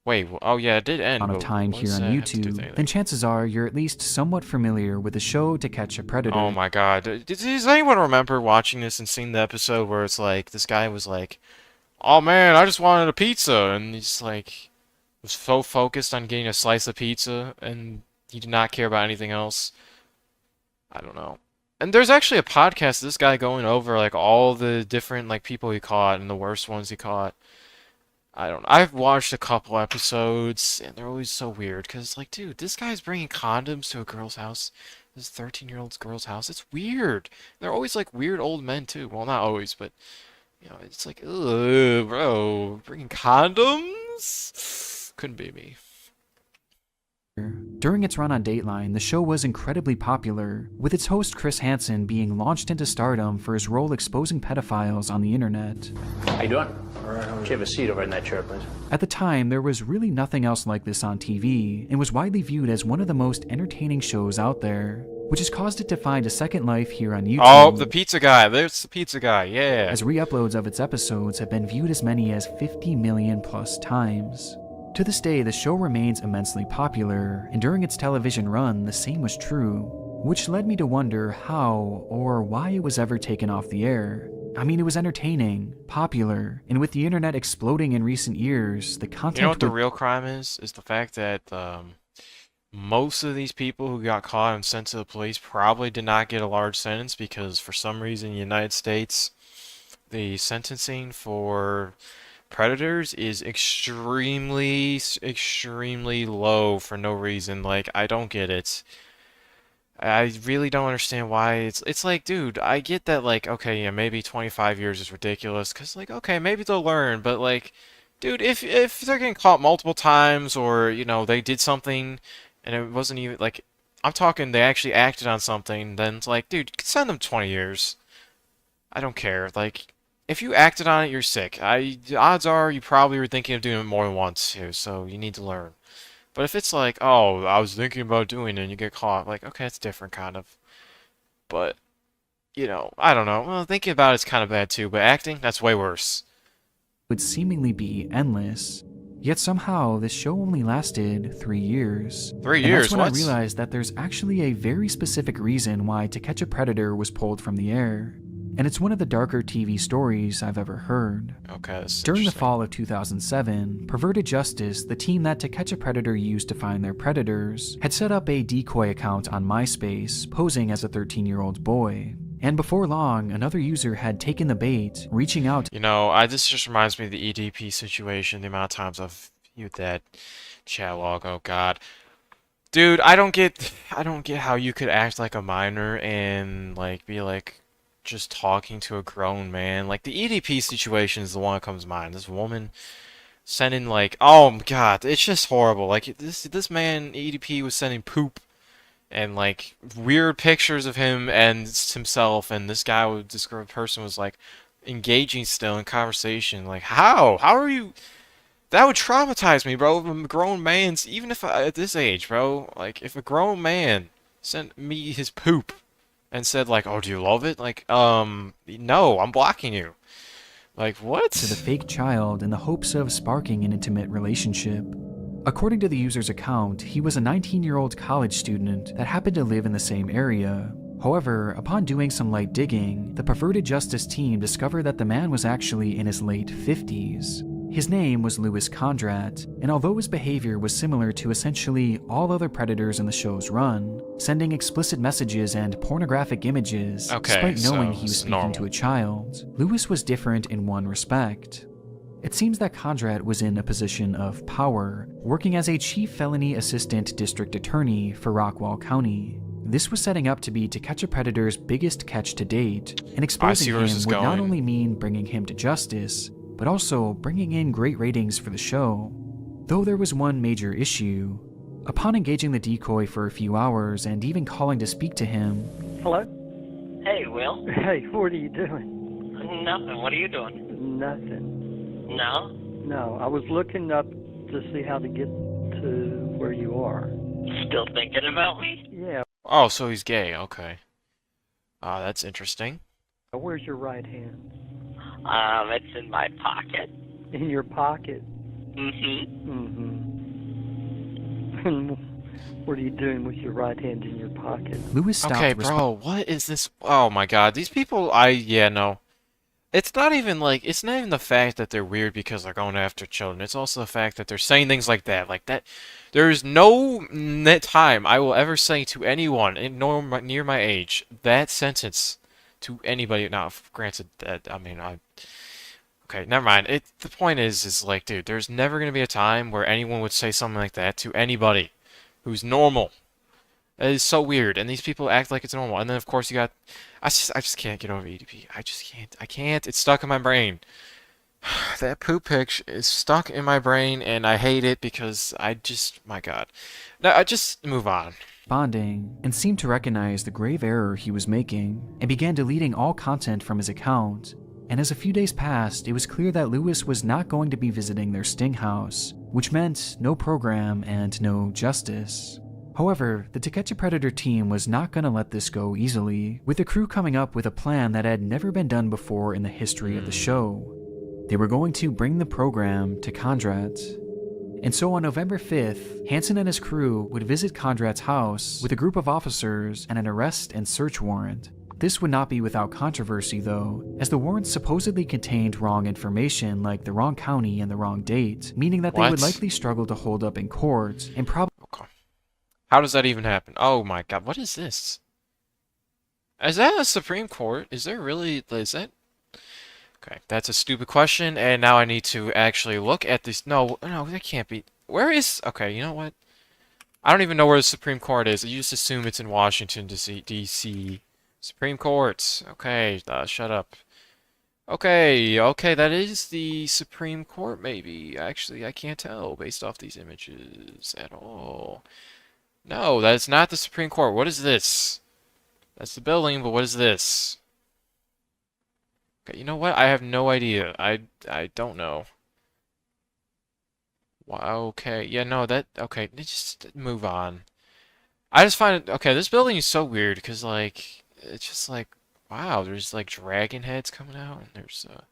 Wait, oh yeah, it did end. of time here on YouTube, then chances are you're at least somewhat familiar with the show To Catch a Predator. Oh my god. Does anyone remember watching this and seeing the episode where it's like, this guy was like, oh man, I just wanted a pizza, and he's like, was so focused on getting a slice of pizza, and he did not care about anything else. I don't know. And there's actually a podcast of this guy going over like all the different like people he caught and the worst ones he caught. I don't know. I've watched a couple episodes, and they're always so weird, because it's like, dude, this guy's bringing condoms to a girl's house, this 13-year-old girl's house. It's weird. They're always, like, weird old men, too. Well, not always, but, you know, it's like, ugh, bro, bringing condoms? Couldn't be me. During its run on Dateline, the show was incredibly popular, with its host Chris Hansen being launched into stardom for his role exposing pedophiles on the internet. How you doing? Can you have a seat over in that chair, please? At the time, there was really nothing else like this on TV, and was widely viewed as one of the most entertaining shows out there, which has caused it to find a second life here on YouTube. Oh, the pizza guy. There's the pizza guy, yeah. As re-uploads of its episodes have been viewed as many as 50 million plus times. To this day, the show remains immensely popular, and during its television run, the same was true, which led me to wonder how or why it was ever taken off the air. I mean, it was entertaining, popular, and with the internet exploding in recent years, the content... You know what the real crime is? Is the fact that most of these people who got caught and sent to the police probably did not get a large sentence, because for some reason in the United States, the sentencing for predators is extremely low for no reason. Like, I don't get it. I really don't understand why. It's like, dude, I get that, like, okay, yeah, maybe 25 years is ridiculous, because, like, okay, maybe they'll learn, but, like, dude, if they're getting caught multiple times, or, you know, they did something, and it wasn't even, like, I'm talking they actually acted on something, then it's like, dude, send them 20 years. I don't care. Like, if you acted on it, you're sick. Odds are you probably were thinking of doing it more than once, too, so you need to learn. But if it's like, oh, I was thinking about doing it and you get caught, like, okay, it's different kind of. But, you know, I don't know. Well, thinking about it's kind of bad too, but acting, that's way worse. Would seemingly be endless. Yet somehow, this show only lasted 3 years. 3 And years? that's when What? I realized that there's actually a very specific reason why To Catch a Predator was pulled from the air. And it's one of the darker TV stories I've ever heard. Okay, that's During the interesting. fall of 2007, Perverted Justice, the team that To Catch a Predator used to find their predators, had set up a decoy account on MySpace, posing as a 13-year-old boy. And before long, another user had taken the bait, reaching out. You know, this just reminds me of the EDP situation, the amount of times I've viewed that chat log, oh god. Dude, I don't get how you could act like a minor and, like, be like, just talking to a grown man. Like, the EDP situation is the one that comes to mind. This woman sending, like, oh my god, it's just horrible. Like, this man, EDP, was sending poop and, like, weird pictures of him and himself, and this person was, like, engaging still in conversation. Like, how are you? That would traumatize me, bro. If a grown man's, even if at this age, bro, like, if a grown man sent me his poop and said, like, oh, do you love it? Like, no, I'm blocking you. Like, what? To the fake child in the hopes of sparking an intimate relationship. According to the user's account, he was a 19-year-old college student that happened to live in the same area. However, upon doing some light digging, the Perverted Justice team discovered that the man was actually in his late 50s. His name was Louis Condrat, and although his behavior was similar to essentially all other predators in the show's run, sending explicit messages and pornographic images, despite knowing he was speaking to a child, Louis was different in one respect. It seems that Condrat was in a position of power, working as a chief felony assistant district attorney for Rockwall County. This was setting up to be To Catch a Predator's biggest catch to date, and exposing him would not only mean bringing him to justice, but also bringing in great ratings for the show. Though there was one major issue. Upon engaging the decoy for a few hours and even calling to speak to him. Hello? Hey, Will. Hey, what are you doing? Nothing. What are you doing? Nothing. No? No, I was looking up to see how to get to where you are. Still thinking about me? Yeah. Oh, so he's gay, okay. That's interesting. Where's your right hand? It's in my pocket. In your pocket? Mm-hmm. Mm-hmm. What are you doing with your right hand in your pocket? Louis stopped. Okay, bro, what is this? Oh my god, these people, yeah, no. It's not even the fact that they're weird because they're going after children. It's also the fact that they're saying things like that. Like that, there's no time I will ever say to anyone near my age that sentence to anybody. Now, granted that, I mean, okay, never mind. The point is like, dude, there's never gonna be a time where anyone would say something like that to anybody who's normal. It is so weird, and these people act like it's normal. And then, of course, you got... I just can't get over EDP. I just can't. I can't. It's stuck in my brain. That poop pic is stuck in my brain, and I hate it because I just... My god. No, I just move on. Bonding, and seemed to recognize the grave error he was making, and began deleting all content from his account. And as a few days passed, it was clear that Louis was not going to be visiting their sting house, which meant no program and no justice. However, the To Catch a Predator team was not going to let this go easily, with the crew coming up with a plan that had never been done before in the history of the show. They were going to bring the program to Condrat. And so on November 5th, Hansen and his crew would visit Condrat's house with a group of officers and an arrest and search warrant. This would not be without controversy though, as the warrants supposedly contained wrong information like the wrong county and the wrong date, meaning that they would likely struggle to hold up in court and probably... How does that even happen? Oh my god, what is this? Is that a Supreme Court? Is there really... Is that... Okay, that's a stupid question, and now I need to actually look at this... No, that can't be... Where is... Okay, you know what? I don't even know where the Supreme Court is. You just assume it's in Washington, D.C. Supreme Court. Okay, shut up. Okay, that is the Supreme Court, maybe. Actually, I can't tell based off these images at all. No, that's not the Supreme Court. What is this? That's the building, but what is this? Okay, you know what? I have no idea. I don't know. Wow, okay. Yeah, no, okay, just move on. I just find it, okay, this building is so weird because, like, it's just like, wow, there's, like, dragon heads coming out, and there's a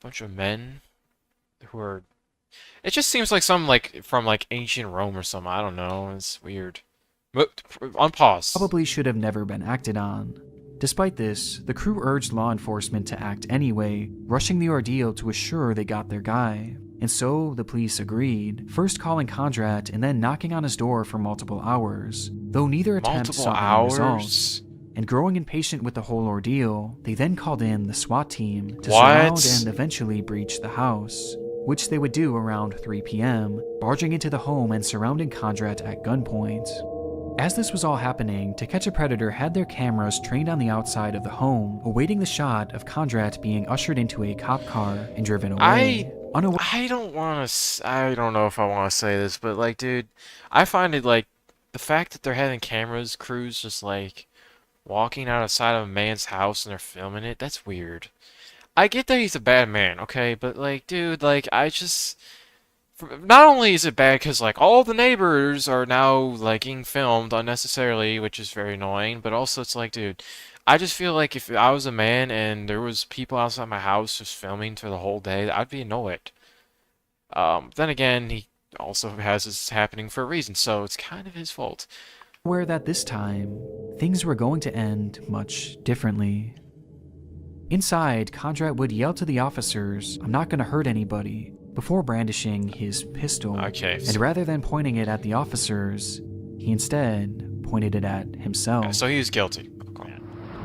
bunch of men who are, it just seems like some, like, from, like, ancient Rome or something. I don't know, it's weird. On pause. Probably should have never been acted on. Despite this, the crew urged law enforcement to act anyway, rushing the ordeal to assure they got their guy. And so, the police agreed, first calling Kondrat and then knocking on his door for multiple hours, though neither attempt saw any results. And growing impatient with the whole ordeal, they then called in the SWAT team to surround and eventually breach the house, which they would do around 3 p.m., barging into the home and surrounding Kondrat at gunpoint. As this was all happening, To Catch a Predator had their cameras trained on the outside of the home, awaiting the shot of Kondrat being ushered into a cop car and driven away. I don't want to, I don't know if I want to say this, but, like, dude, I find it, like, the fact that they're having crews just, like, walking outside of a man's house and they're filming it, that's weird. I get that he's a bad man, okay, but, like, dude, like, I just, not only is it bad because, like, all the neighbors are now, like, getting filmed unnecessarily, which is very annoying, but also it's like, dude, I just feel like if I was a man and there was people outside my house just filming for the whole day, I'd be annoyed. Then again, he also has this happening for a reason, so it's kind of his fault. Where that this time, things were going to end much differently. Inside, Kondrat would yell to the officers, "I'm not gonna hurt anybody," before brandishing his pistol. Okay. And rather than pointing it at the officers, he instead pointed it at himself. Yeah, so he was guilty.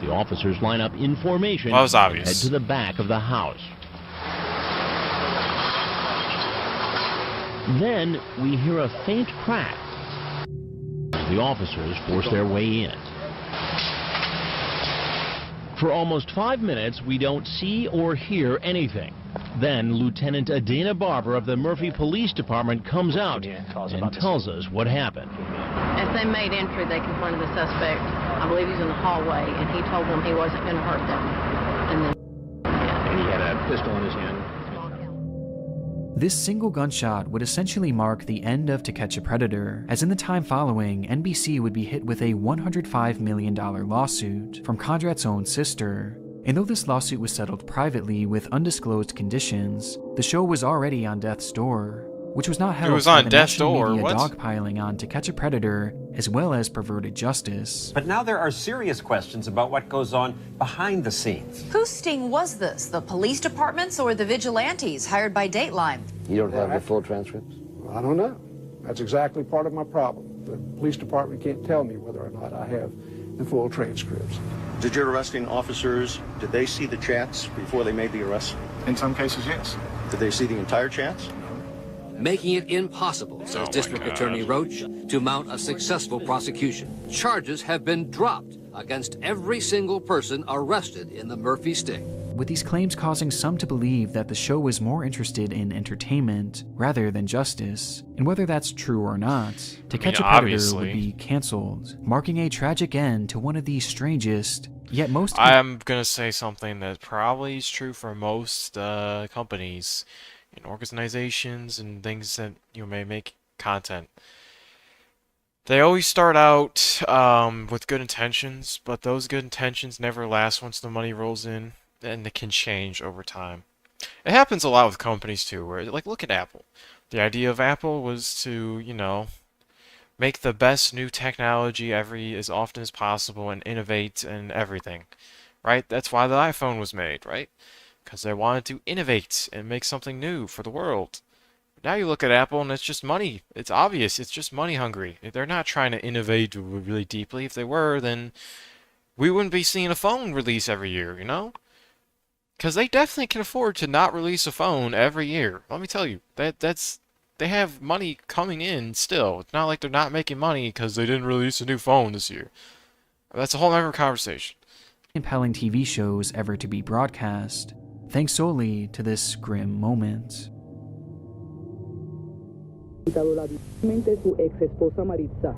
The officers line up in formation well, that was obvious. and head to the back of the house. Then we hear a faint crack. The officers force their way in. For almost 5 minutes, we don't see or hear anything. Then Lieutenant Adina Barber of the Murphy Police Department comes out and tells us what happened. As they made entry, they confronted the suspect. I believe he's in the hallway, and he told them he wasn't going to hurt them. And then, he had a pistol in his hand. This single gunshot would essentially mark the end of To Catch a Predator, as in the time following, NBC would be hit with a $105 million lawsuit from Kondrat's own sister. And though this lawsuit was settled privately with undisclosed conditions, the show was already on death's door, which was not helped by the national media dogpiling on To Catch a Predator, as well as perverted justice. But now there are serious questions about what goes on behind the scenes. Whose sting was this? The police departments or the vigilantes hired by Dateline? You don't have the full transcripts? I don't know. That's exactly part of my problem. The police department can't tell me whether or not I have the full transcripts. Did your arresting officers, did they see the chats before they made the arrest? In some cases, yes. Did they see the entire chats? Making it impossible, says District Attorney Roach, to mount a successful prosecution. Charges have been dropped against every single person arrested in the Murphy sting. With these claims causing some to believe that the show was more interested in entertainment rather than justice. And whether that's true or not, To Catch a Predator would be canceled, marking a tragic end to one of the strangest, yet most... I'm gonna say something that probably is true for most companies and organizations and things that you may make content. They always start out with good intentions, but those good intentions never last once the money rolls in, and they can change over time. It happens a lot with companies too, where, like, look at Apple. The idea of Apple was to, you know, make the best new technology as often as possible and innovate and everything, right? That's why the iPhone was made, right? Because they wanted to innovate and make something new for the world. Now you look at Apple and it's just money. It's obvious. It's just money hungry. They're not trying to innovate really deeply. If they were, then we wouldn't be seeing a phone release every year, you know? Because they definitely can afford to not release a phone every year. Let me tell you, they have money coming in still. It's not like they're not making money because they didn't release a new phone this year. That's a whole other conversation. Compelling TV shows ever to be broadcast, thanks solely to this grim moment. Su ex esposa Maritza.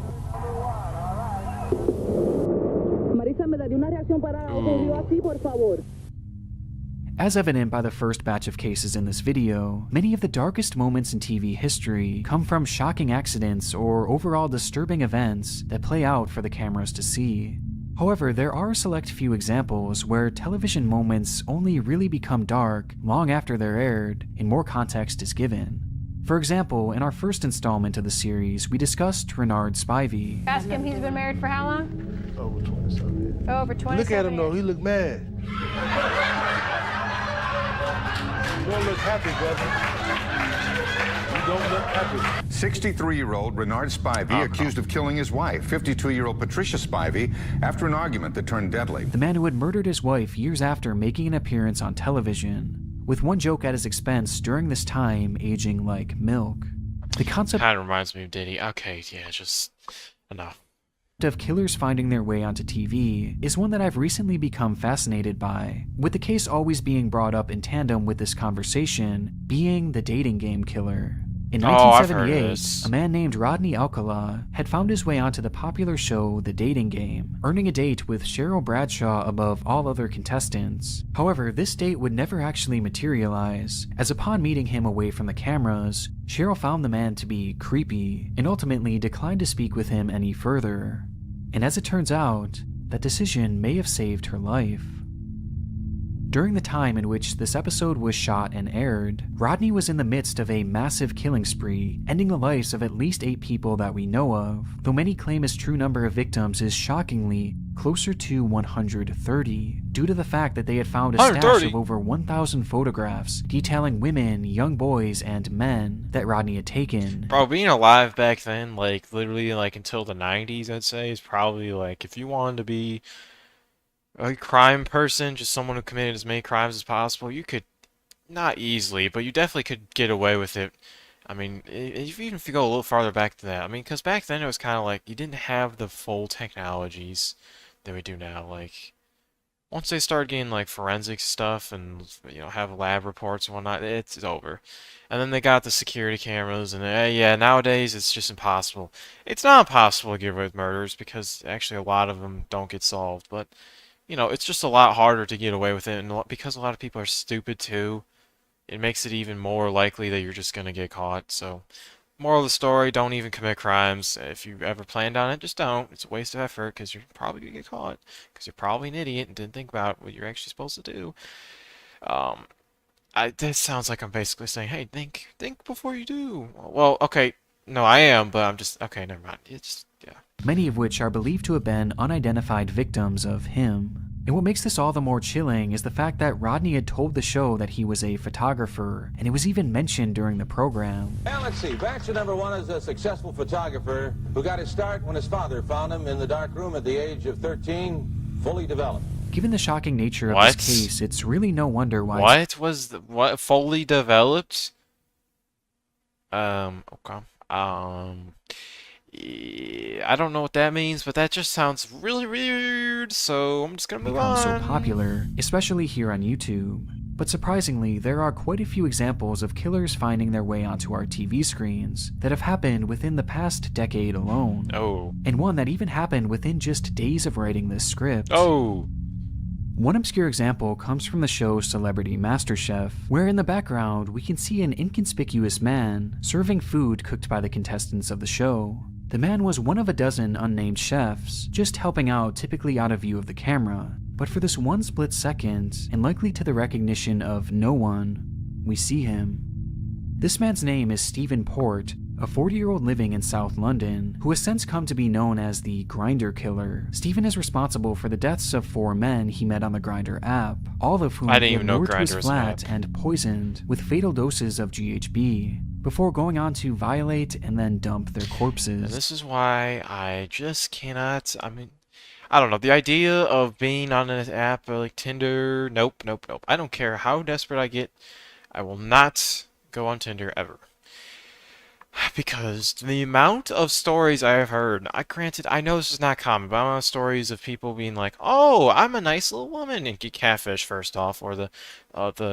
Maritza, me daría una reacción para ocurrió así, por favor. As evident by the first batch of cases in this video, many of the darkest moments in TV history come from shocking accidents or overall disturbing events that play out for the cameras to see. However, there are a select few examples where television moments only really become dark long after they're aired and more context is given. For example, in our first installment of the series, we discussed Renard Spivey. Ask him he's been married for how long? Over 27 years. Over 27 Look at him though, years. he look mad. You don't look happy, brother. You don't look happy. 63-year-old Renard Spivey accused of killing his wife, 52-year-old Patricia Spivey, after an argument that turned deadly. The man who had murdered his wife years after making an appearance on television, with one joke at his expense during this time aging like milk. The concept kind of reminds me of Diddy. Okay, yeah, just enough. Of killers finding their way onto TV is one that I've recently become fascinated by, with the case always being brought up in tandem with this conversation being the dating game killer. In I've heard of 1978, this. a man named Rodney Alcala had found his way onto the popular show The Dating Game, earning a date with Cheryl Bradshaw above all other contestants. However, this date would never actually materialize, as upon meeting him away from the cameras, Cheryl found the man to be creepy and ultimately declined to speak with him any further. And as it turns out, that decision may have saved her life. During the time in which this episode was shot and aired, Rodney was in the midst of a massive killing spree, ending the lives of at least 8 people that we know of, though many claim his true number of victims is shockingly closer to 130, due to the fact that they had found a stash of over 1,000 photographs detailing women, young boys, and men that Rodney had taken. Bro, being alive back then, like, literally, like, until the 90s, I'd say, is probably, like, if you wanted to be a crime person, just someone who committed as many crimes as possible, you could, not easily, but you definitely could get away with it. I mean, even if you go a little farther back than that, I mean, because back then it was kind of like, you didn't have the full technologies that we do now. Like, once they started getting, like, forensic stuff and, you know, have lab reports and whatnot, it's over. And then they got the security cameras, and yeah, nowadays it's just impossible. It's not impossible to get away with murders, because actually a lot of them don't get solved, but you know, it's just a lot harder to get away with it, and because a lot of people are stupid too, it makes it even more likely that you're just gonna get caught. So, moral of the story, don't even commit crimes. If you ever planned on it, just don't. It's a waste of effort, because you're probably gonna get caught, because you're probably an idiot and didn't think about what you're actually supposed to do. That sounds like I'm basically saying, hey, think before you do. Well, okay, no, I am, but I'm just, okay, never mind. It's, yeah. Many of which are believed to have been unidentified victims of him. And what makes this all the more chilling is the fact that Rodney had told the show that he was a photographer, and it was even mentioned during the program. And let's see, Baxter #1 is a successful photographer who got his start when his father found him in the dark room at the age of 13, fully developed. Given the shocking nature of this case, it's really no wonder why... What fully developed? Okay. I don't know what that means, but that just sounds really weird, so I'm just gonna move on. So popular, especially here on YouTube. But surprisingly, there are quite a few examples of killers finding their way onto our TV screens that have happened within the past decade alone. Oh. And one that even happened within just days of writing this script. Oh. One obscure example comes from the show Celebrity MasterChef, where in the background we can see an inconspicuous man serving food cooked by the contestants of the show. The man was one of a dozen unnamed chefs, just helping out, typically out of view of the camera. But for this one split second, and likely to the recognition of no one, we see him. This man's name is Stephen Port, a 40-year-old living in South London, who has since come to be known as the Grindr Killer. Stephen is responsible for the deaths of 4 men he met on the Grindr app, all of whom he had lured to his flat and poisoned with fatal doses of GHB, before going on to violate and then dump their corpses. And this is why I just cannot, I mean, I don't know, the idea of being on an app like Tinder, nope. I don't care how desperate I get, I will not go on Tinder ever. Because the amount of stories I have heard, granted, I know this is not common, but I'm on stories of people being like, oh, I'm a nice little woman, and get catfish first off, or the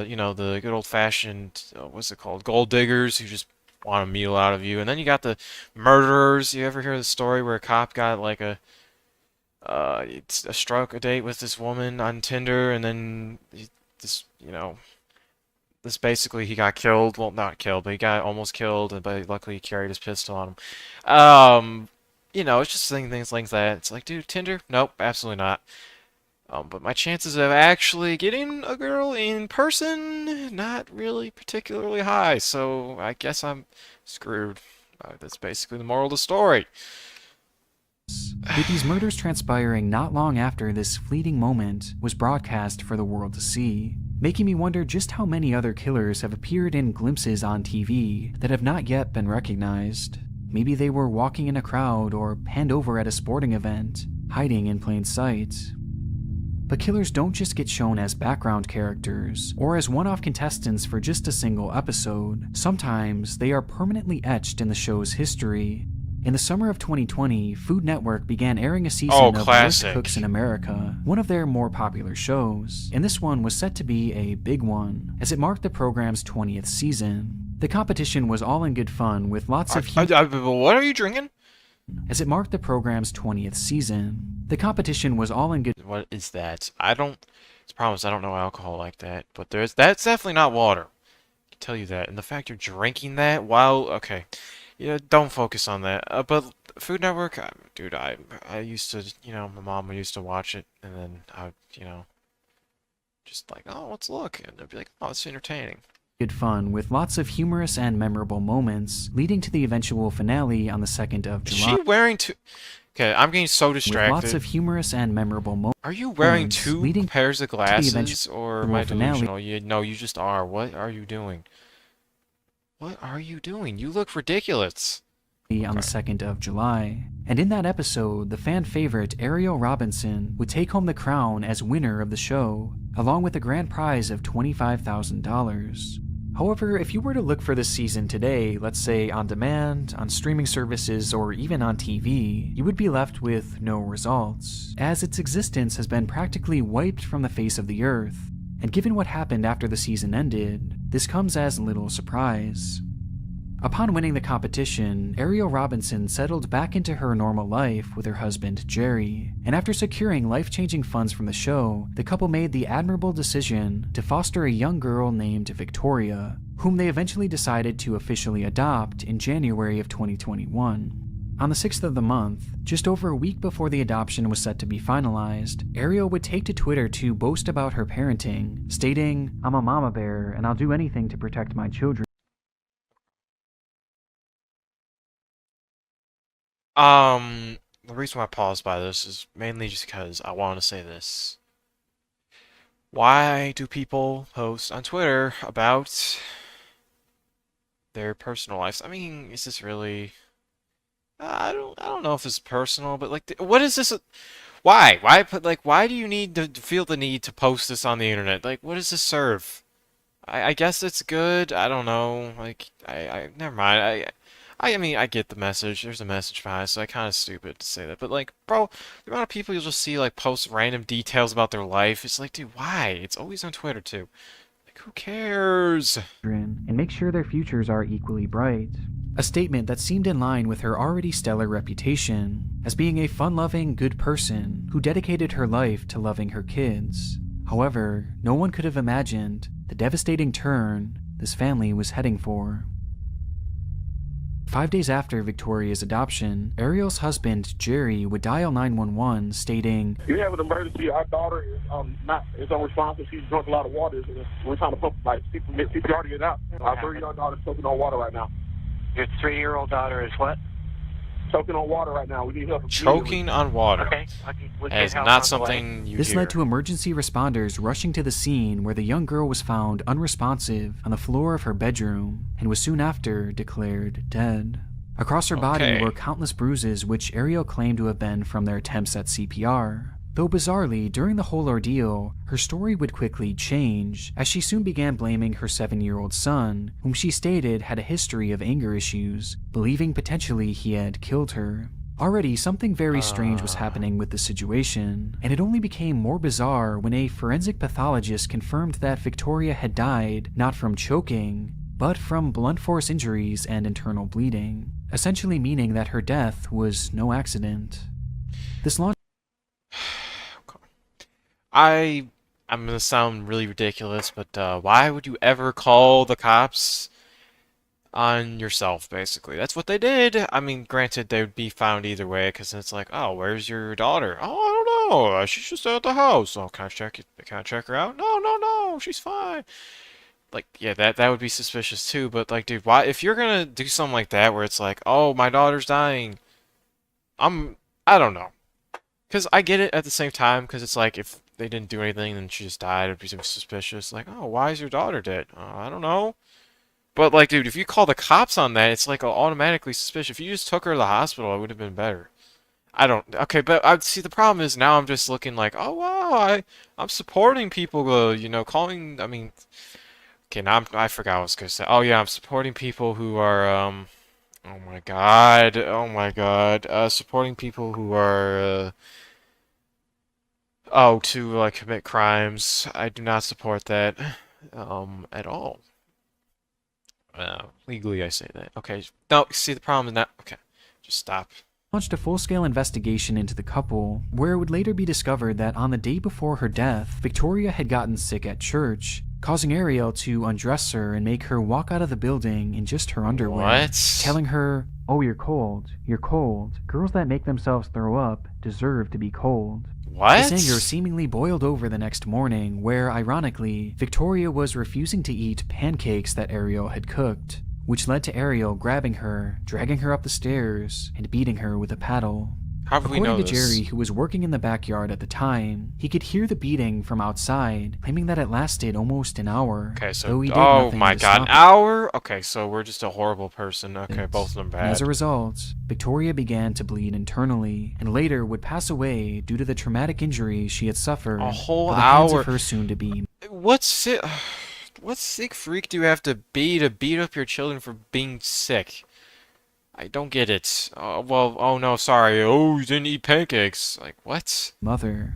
you know, the good old-fashioned, what's it called, gold diggers who just want a meal out of you, and then you got the murderers. You ever hear the story where a cop got like a date with this woman on Tinder, and then this, this basically he got killed. Well, not killed, but he got almost killed, but luckily he carried his pistol on him. It's just things like that. It's like, dude, Tinder? Nope, absolutely not. But my chances of actually getting a girl in person, not really particularly high, so I guess I'm screwed. That's basically the moral of the story. With these murders transpiring not long after this fleeting moment was broadcast for the world to see, making me wonder just how many other killers have appeared in glimpses on TV that have not yet been recognized. Maybe they were walking in a crowd or panned over at a sporting event, hiding in plain sight. But killers don't just get shown as background characters or as one-off contestants for just a single episode. Sometimes they are permanently etched in the show's history. In the summer of 2020, Food Network began airing a season of Worst Cooks in America, one of their more popular shows, and this one was set to be a big one, as it marked the program's 20th season. The competition was all in good fun with lots of what are you drinking? As it marked the program's 20th season, the competition was all in good. What is that? It's promise I don't know alcohol like that, but that's definitely not water. I can tell you that. And the fact you're drinking that while, okay, don't focus on that. But Food Network, dude, I used to, my mom used to watch it, and then I would, just like, oh, let's look, and I'd be like, oh, it's entertaining. Good fun with lots of humorous and memorable moments, leading to the eventual finale on the 2nd of July. Is she wearing two? Okay, I'm getting so distracted. With lots of humorous and memorable moments. Are you wearing two pairs of glasses, or am I delusional? No, you just are. What are you doing? What are you doing? You look ridiculous. On the 2nd of July. And in that episode, the fan favorite Ariel Robinson would take home the crown as winner of the show, along with a grand prize of $25,000. However, if you were to look for this season today, let's say on demand, on streaming services, or even on TV, you would be left with no results, as its existence has been practically wiped from the face of the earth. And given what happened after the season ended, this comes as little surprise. Upon winning the competition, Ariel Robinson settled back into her normal life with her husband, Jerry, and after securing life-changing funds from the show, the couple made the admirable decision to foster a young girl named Victoria, whom they eventually decided to officially adopt in January of 2021. On the 6th of the month, just over a week before the adoption was set to be finalized, Ariel would take to Twitter to boast about her parenting, stating, "I'm a mama bear, and I'll do anything to protect my children." The reason why I paused by this is mainly just because I want to say this. Why do people post on Twitter about their personal lives? I mean, is this really... I don't know if it's personal, but like, what is this? Why? Why do you need to feel the need to post this on the internet? Like, what does this serve? I guess it's good. I don't know. Like, never mind. I mean, I get the message. There's a message behind it, so I kind of stupid to say that. But like, bro, the amount of people you'll just see like post random details about their life, it's like, dude, why? It's always on Twitter too. Like, who cares? And make sure their futures are equally bright. A statement that seemed in line with her already stellar reputation as being a fun-loving, good person who dedicated her life to loving her kids. However, no one could have imagined the devastating turn this family was heading for. 5 days after Victoria's adoption, Ariel's husband, Jerry, would dial 911 stating, "You have an emergency. Our daughter is unresponsive. She's drunk a lot of water. We're trying to pump, CPR to get out. Our 3-year-old daughter is choking on water right now." Your 3-year-old daughter is what? Choking on water right now. We need help. Choking on water. Okay. Is not something you This hear. led to emergency responders rushing to the scene where the young girl was found unresponsive on the floor of her bedroom and was soon after declared dead. Across her body were countless bruises which Ariel claimed to have been from their attempts at CPR. Though bizarrely, during the whole ordeal, her story would quickly change, as she soon began blaming her 7-year-old son, whom she stated had a history of anger issues, believing potentially he had killed her. Already, something very strange was happening with the situation, and it only became more bizarre when a forensic pathologist confirmed that Victoria had died not from choking, but from blunt force injuries and internal bleeding, essentially meaning that her death was no accident. This launched... I I'm gonna sound really ridiculous, but why would you ever call the cops on yourself, basically? That's what they did. I mean, granted, they would be found either way, because it's like, oh, where's your daughter? Oh, I don't know. She's just at the house. Oh, can I check her out? No, no, no, she's fine. Like, yeah, that would be suspicious too, but like, dude, why, if you're gonna do something like that where it's like, oh, my daughter's dying, I don't know. Because I get it at the same time, because it's like, if they didn't do anything and she just died, it'd be suspicious. Like, oh, why is your daughter dead? I don't know. But like, dude, if you call the cops on that, it's like automatically suspicious. If you just took her to the hospital, it would have been better. I don't. Okay, but I see the problem is now I'm just looking like, oh wow, I'm supporting people. You know, calling. I mean, okay, now I forgot what I was gonna say. Oh yeah, I'm supporting people who are Oh my god. Oh my god. Supporting people who are oh, to like commit crimes. I do not support that at all. Legally I say that. Okay. No, see the problem is not. Okay. Just stop. Launched a full-scale investigation into the couple, where it would later be discovered that on the day before her death, Victoria had gotten sick at church, causing Ariel to undress her and make her walk out of the building in just her underwear. What? Telling her, oh, you're cold. You're cold. Girls that make themselves throw up deserve to be cold. What? This anger seemingly boiled over the next morning, where, ironically, Victoria was refusing to eat pancakes that Ariel had cooked, which led to Ariel grabbing her, dragging her up the stairs, and beating her with a paddle. How do we know According to this? Jerry, who was working in the backyard at the time, he could hear the beating from outside, claiming that it lasted almost an hour. Okay, so though he did oh nothing my to god, stop an it. hour? Okay, so we're just a horrible person. Okay, both of them And bad. as a result, Victoria began to bleed internally, and later would pass away due to the traumatic injuries she had suffered A whole by the hands hour. of her soon-to-be. What sick freak do you have to beat up your children for being sick? I don't get it. Well, oh no, sorry. Oh, you didn't eat pancakes. Like, what? Mother.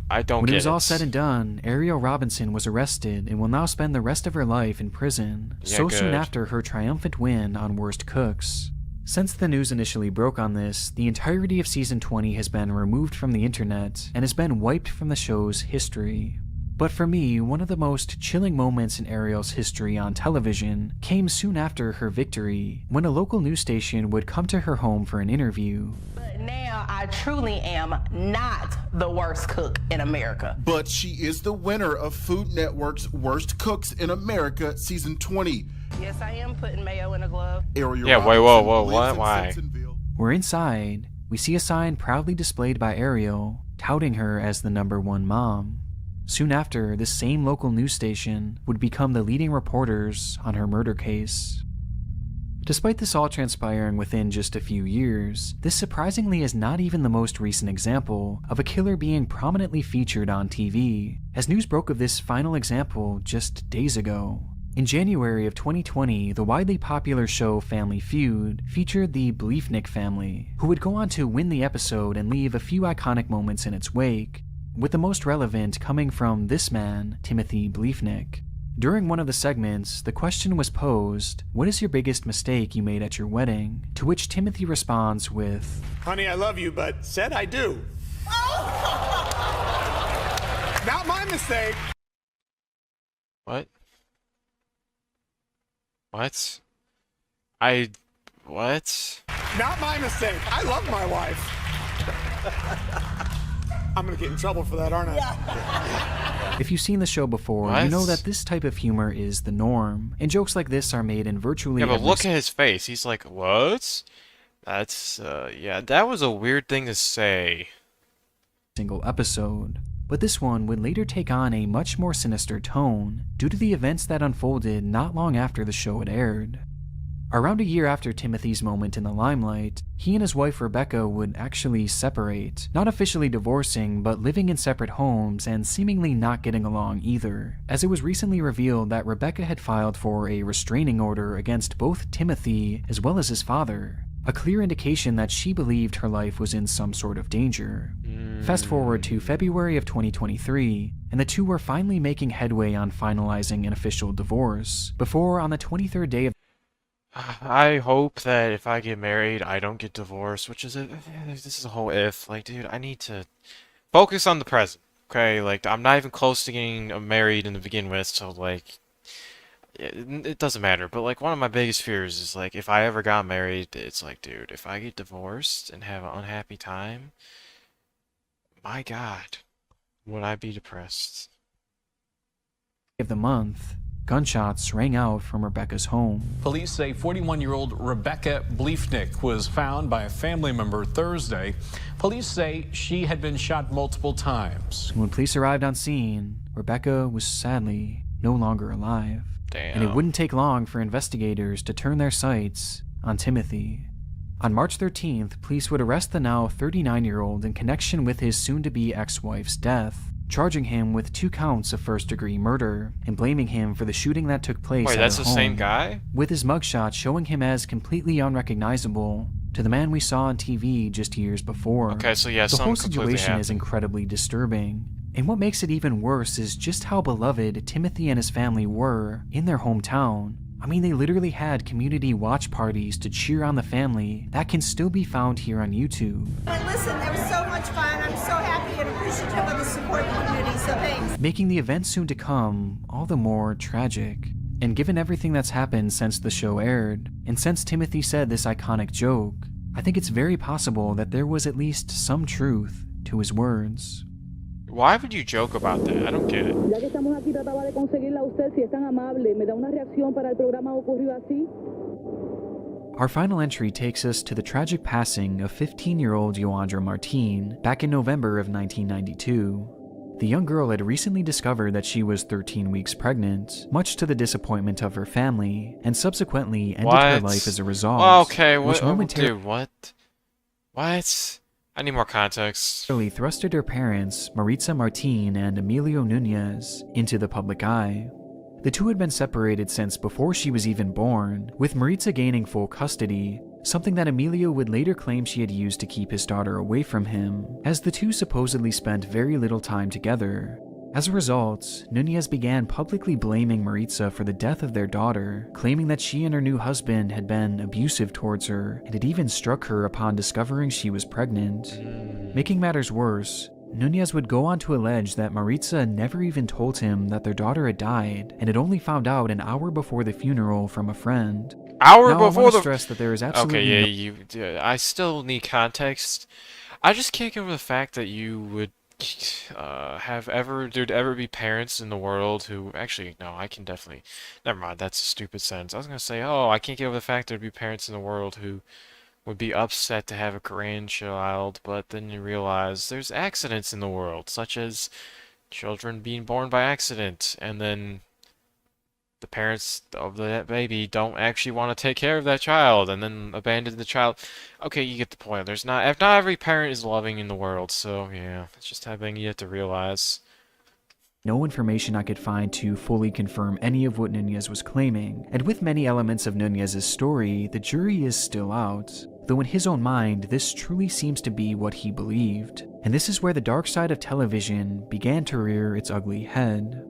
I don't When get it was it. all said and done, Ariel Robinson was arrested and will now spend the rest of her life in prison, Yeah, so soon good. after her triumphant win on Worst Cooks. Since the news initially broke on this, the entirety of Season 20 has been removed from the internet and has been wiped from the show's history. But for me, one of the most chilling moments in Ariel's history on television came soon after her victory, when a local news station would come to her home for an interview. But now I truly am not the worst cook in America. But she is the winner of Food Network's Worst Cooks in America Season 20. Yes, I am putting mayo in a glove. Ariel Yeah, wait, Robinson whoa, lives what? in Why? Simpsonville. We're inside. We see a sign proudly displayed by Ariel, touting her as the #1 mom. Soon after, this same local news station would become the leading reporters on her murder case. Despite this all transpiring within just a few years, this surprisingly is not even the most recent example of a killer being prominently featured on TV, as news broke of this final example just days ago. In January of 2020, the widely popular show Family Feud featured the Bleefnick family, who would go on to win the episode and leave a few iconic moments in its wake, with the most relevant coming from this man, Timothy Bleefnick. During one of the segments, the question was posed, "What is your biggest mistake you made at your wedding?" To which Timothy responds with, Honey, I love you, but said I do. Not my mistake. What? What? What? Not my mistake. I love my wife. I'm gonna get in trouble for that, aren't I? If you've seen the show before, you know that this type of humor is the norm, and jokes like this are made in virtually Yeah, but every look at his face. He's like, what? That's, yeah, that was a weird thing to say. single episode. But this one would later take on a much more sinister tone due to the events that unfolded not long after the show had aired. Around a year after Timothy's moment in the limelight, he and his wife Rebecca would actually separate, not officially divorcing, but living in separate homes and seemingly not getting along either, as it was recently revealed that Rebecca had filed for a restraining order against both Timothy as well as his father, a clear indication that she believed her life was in some sort of danger. Fast forward to February of 2023, and the two were finally making headway on finalizing an official divorce, before on the 23rd day of I hope that if I get married, I don't get divorced, which is this is a whole if. Like, dude, I need to focus on the present. Okay, like, I'm not even close to getting married to begin with, so, like, it doesn't matter. But, like, one of my biggest fears is, like, if I ever got married, it's like, dude, if I get divorced and have an unhappy time, my God, would I be depressed? Of the month, gunshots rang out from Rebecca's home. Police say 41-year-old Rebecca Bliefnick was found by a family member Thursday. Police say she had been shot multiple times. When police arrived on scene, Rebecca was sadly no longer alive. Damn. And it wouldn't take long for investigators to turn their sights on Timothy. On March 13th, police would arrest the now 39-year-old in connection with his soon-to-be ex-wife's death, charging him with 2 counts of first-degree murder and blaming him for the shooting that took place at her home. Wait, that's the same guy? With his mugshot showing him as completely unrecognizable to the man we saw on TV just years before. Okay, so yeah, the whole situation happened. is incredibly disturbing. And what makes it even worse is just how beloved Timothy and his family were in their hometown. I mean, they literally had community watch parties to cheer on the family that can still be found here on YouTube. Listen, it was so much fun. I'm so happy and appreciative of the support of the community, so thanks. Making the events soon to come all the more tragic. And given everything that's happened since the show aired, and since Timothy said this iconic joke, I think it's very possible that there was at least some truth to his words. Why would you joke about that? I don't get it. Ya que estamos aquí, trataba de conseguirla a usted, si es tan amable, ¿me da una reacción para el programa Ocurrió Así? Our final entry takes us to the tragic passing of 15-year-old Yoandra Martin back in November of 1992. The young girl had recently discovered that she was 13 weeks pregnant, much to the disappointment of her family, and subsequently ended her life as a result. Well, okay, which dude, what? What? I need more context. Really thrusted her parents, Maritza Martin and Emilio Nunez, into the public eye. The two had been separated since before she was even born, with Maritza gaining full custody, something that Emilio would later claim she had used to keep his daughter away from him, as the two supposedly spent very little time together. As a result, Nunez began publicly blaming Maritza for the death of their daughter, claiming that she and her new husband had been abusive towards her and had even struck her upon discovering she was pregnant. Making matters worse, Nunez would go on to allege that Maritza never even told him that their daughter had died and had only found out an hour before the funeral from a friend. I want to stress that there is absolutely I still need context. I just can't get over the fact that you would there'd ever be parents in the world who actually, no, I can definitely, never mind, that's a stupid sentence. I was gonna say, oh, I can't get over the fact there'd be parents in the world who would be upset to have a grandchild, but then you realize there's accidents in the world, such as children being born by accident, and then the parents of that baby don't actually want to take care of that child and then abandon the child. Okay, you get the point. Not every parent is loving in the world, so yeah, it's just something you have to realize. No information I could find to fully confirm any of what Nunez was claiming, and with many elements of Nunez's story, the jury is still out. Though in his own mind, this truly seems to be what he believed, and this is where the dark side of television began to rear its ugly head.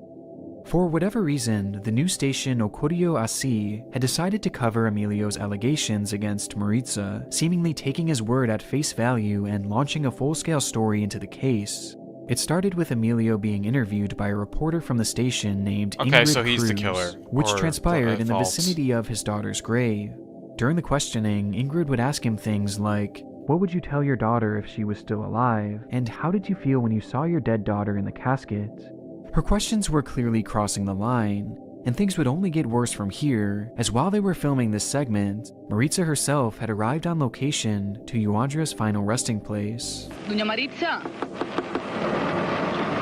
For whatever reason, the news station Ocurrió Así had decided to cover Emilio's allegations against Maritza, seemingly taking his word at face value and launching a full-scale story into the case. It started with Emilio being interviewed by a reporter from the station named Ingrid so he's Cruz, the killer, which transpired in the false. vicinity of his daughter's grave. During the questioning, Ingrid would ask him things like, "What would you tell your daughter if she was still alive? And how did you feel when you saw your dead daughter in the casket?" Her questions were clearly crossing the line, and things would only get worse from here, as while they were filming this segment, Maritza herself had arrived on location to Yoandra's final resting place. Doña Maritza.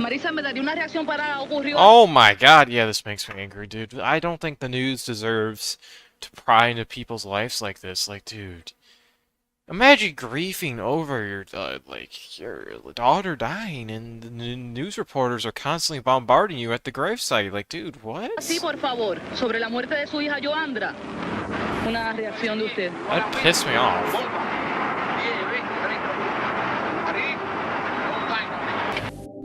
Maritza, ¿me daría una reacción para Ocurrió? Oh my god, yeah, this makes me angry, dude. I don't think the news deserves to pry into people's lives like this. Like, dude, imagine grieving over your daughter dying, and the news reporters are constantly bombarding you at the gravesite. Like, dude, what? Sí, por favor, sobre la muerte de su hija Yoandra. Una reacción de usted. That pissed me off.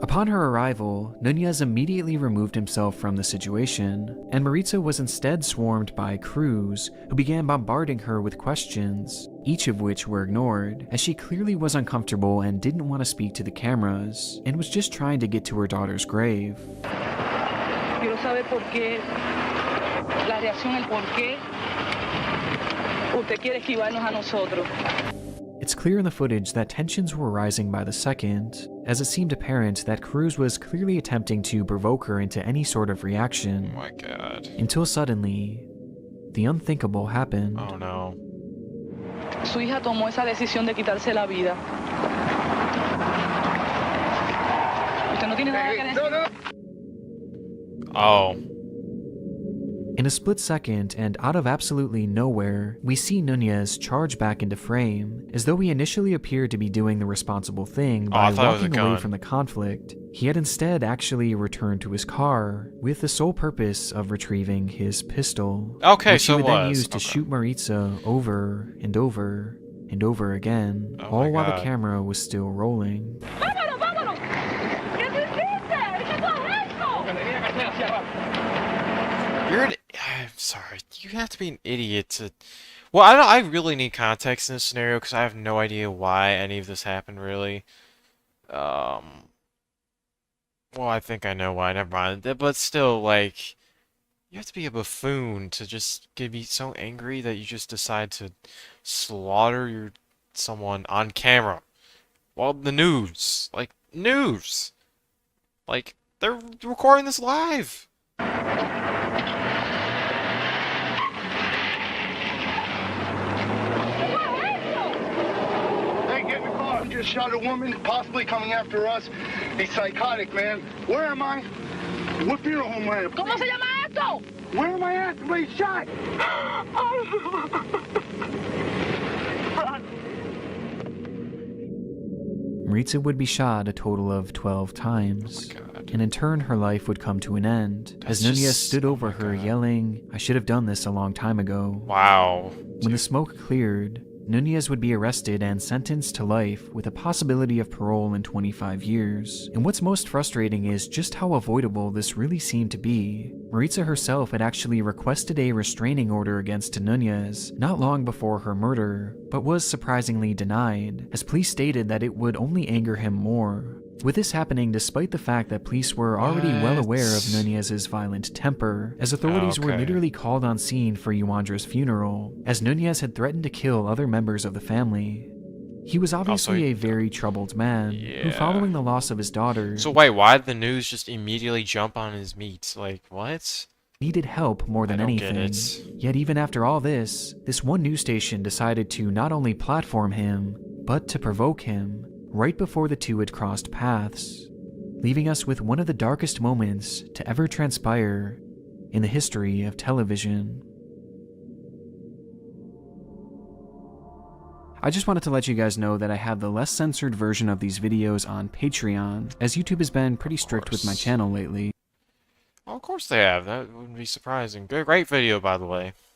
Upon her arrival, Nunez immediately removed himself from the situation, and Maritza was instead swarmed by Cruz, who began bombarding her with questions, each of which were ignored, as she clearly was uncomfortable and didn't want to speak to the cameras, and was just trying to get to her daughter's grave. Quiero saber por qué, la reacción, el por qué usted quiere esquivarnos a nosotros. It's clear in the footage that tensions were rising by the second, as it seemed apparent that Cruz was clearly attempting to provoke her into any sort of reaction. Oh my god. Until suddenly, the unthinkable happened. Oh no. Su hija tomó esa decisión de quitarse la vida. Usted no tiene nada que decir. Oh. In a split second, and out of absolutely nowhere, we see Nunez charge back into frame, as though he initially appeared to be doing the responsible thing by walking away from the conflict. He had instead actually returned to his car, with the sole purpose of retrieving his pistol, which he would then use to shoot Maritza over and over and over again, all while the camera was still rolling. I'm sorry. You have to be an idiot to. Well, I really need context in this scenario because I have no idea why any of this happened. Really. Well, I think I know why. Never mind. But still, like, you have to be a buffoon to just be so angry that you just decide to slaughter someone on camera. Well, the news, like they're recording this live. Just shot a woman, possibly coming after us. He's psychotic, man. Where am I? What funeral home am I at? ¿Cómo se llama esto? Where am I at? Wait, shot! Maritza would be shot a total of 12 times, and in turn her life would come to an end, as Nunez stood over her yelling, "I should have done this a long time ago." Wow. When the smoke cleared, Nunez would be arrested and sentenced to life with a possibility of parole in 25 years. And what's most frustrating is just how avoidable this really seemed to be. Maritza herself had actually requested a restraining order against Nunez not long before her murder, but was surprisingly denied, as police stated that it would only anger him more. With this happening despite the fact that police were already well aware of Nunez's violent temper, as authorities were literally called on scene for Yuandra's funeral, as Nunez had threatened to kill other members of the family. He was obviously a very troubled man, who following the loss of his daughter... So wait, why did the news just immediately jump on his meat? Like, what? Needed help more than anything. Yet even after all this one news station decided to not only platform him, but to provoke him, right before the two had crossed paths, leaving us with one of the darkest moments to ever transpire in the history of television. I just wanted to let you guys know that I have the less censored version of these videos on Patreon, as YouTube has been pretty strict with my channel lately. Well, of course they have. That wouldn't be surprising. Great video, by the way.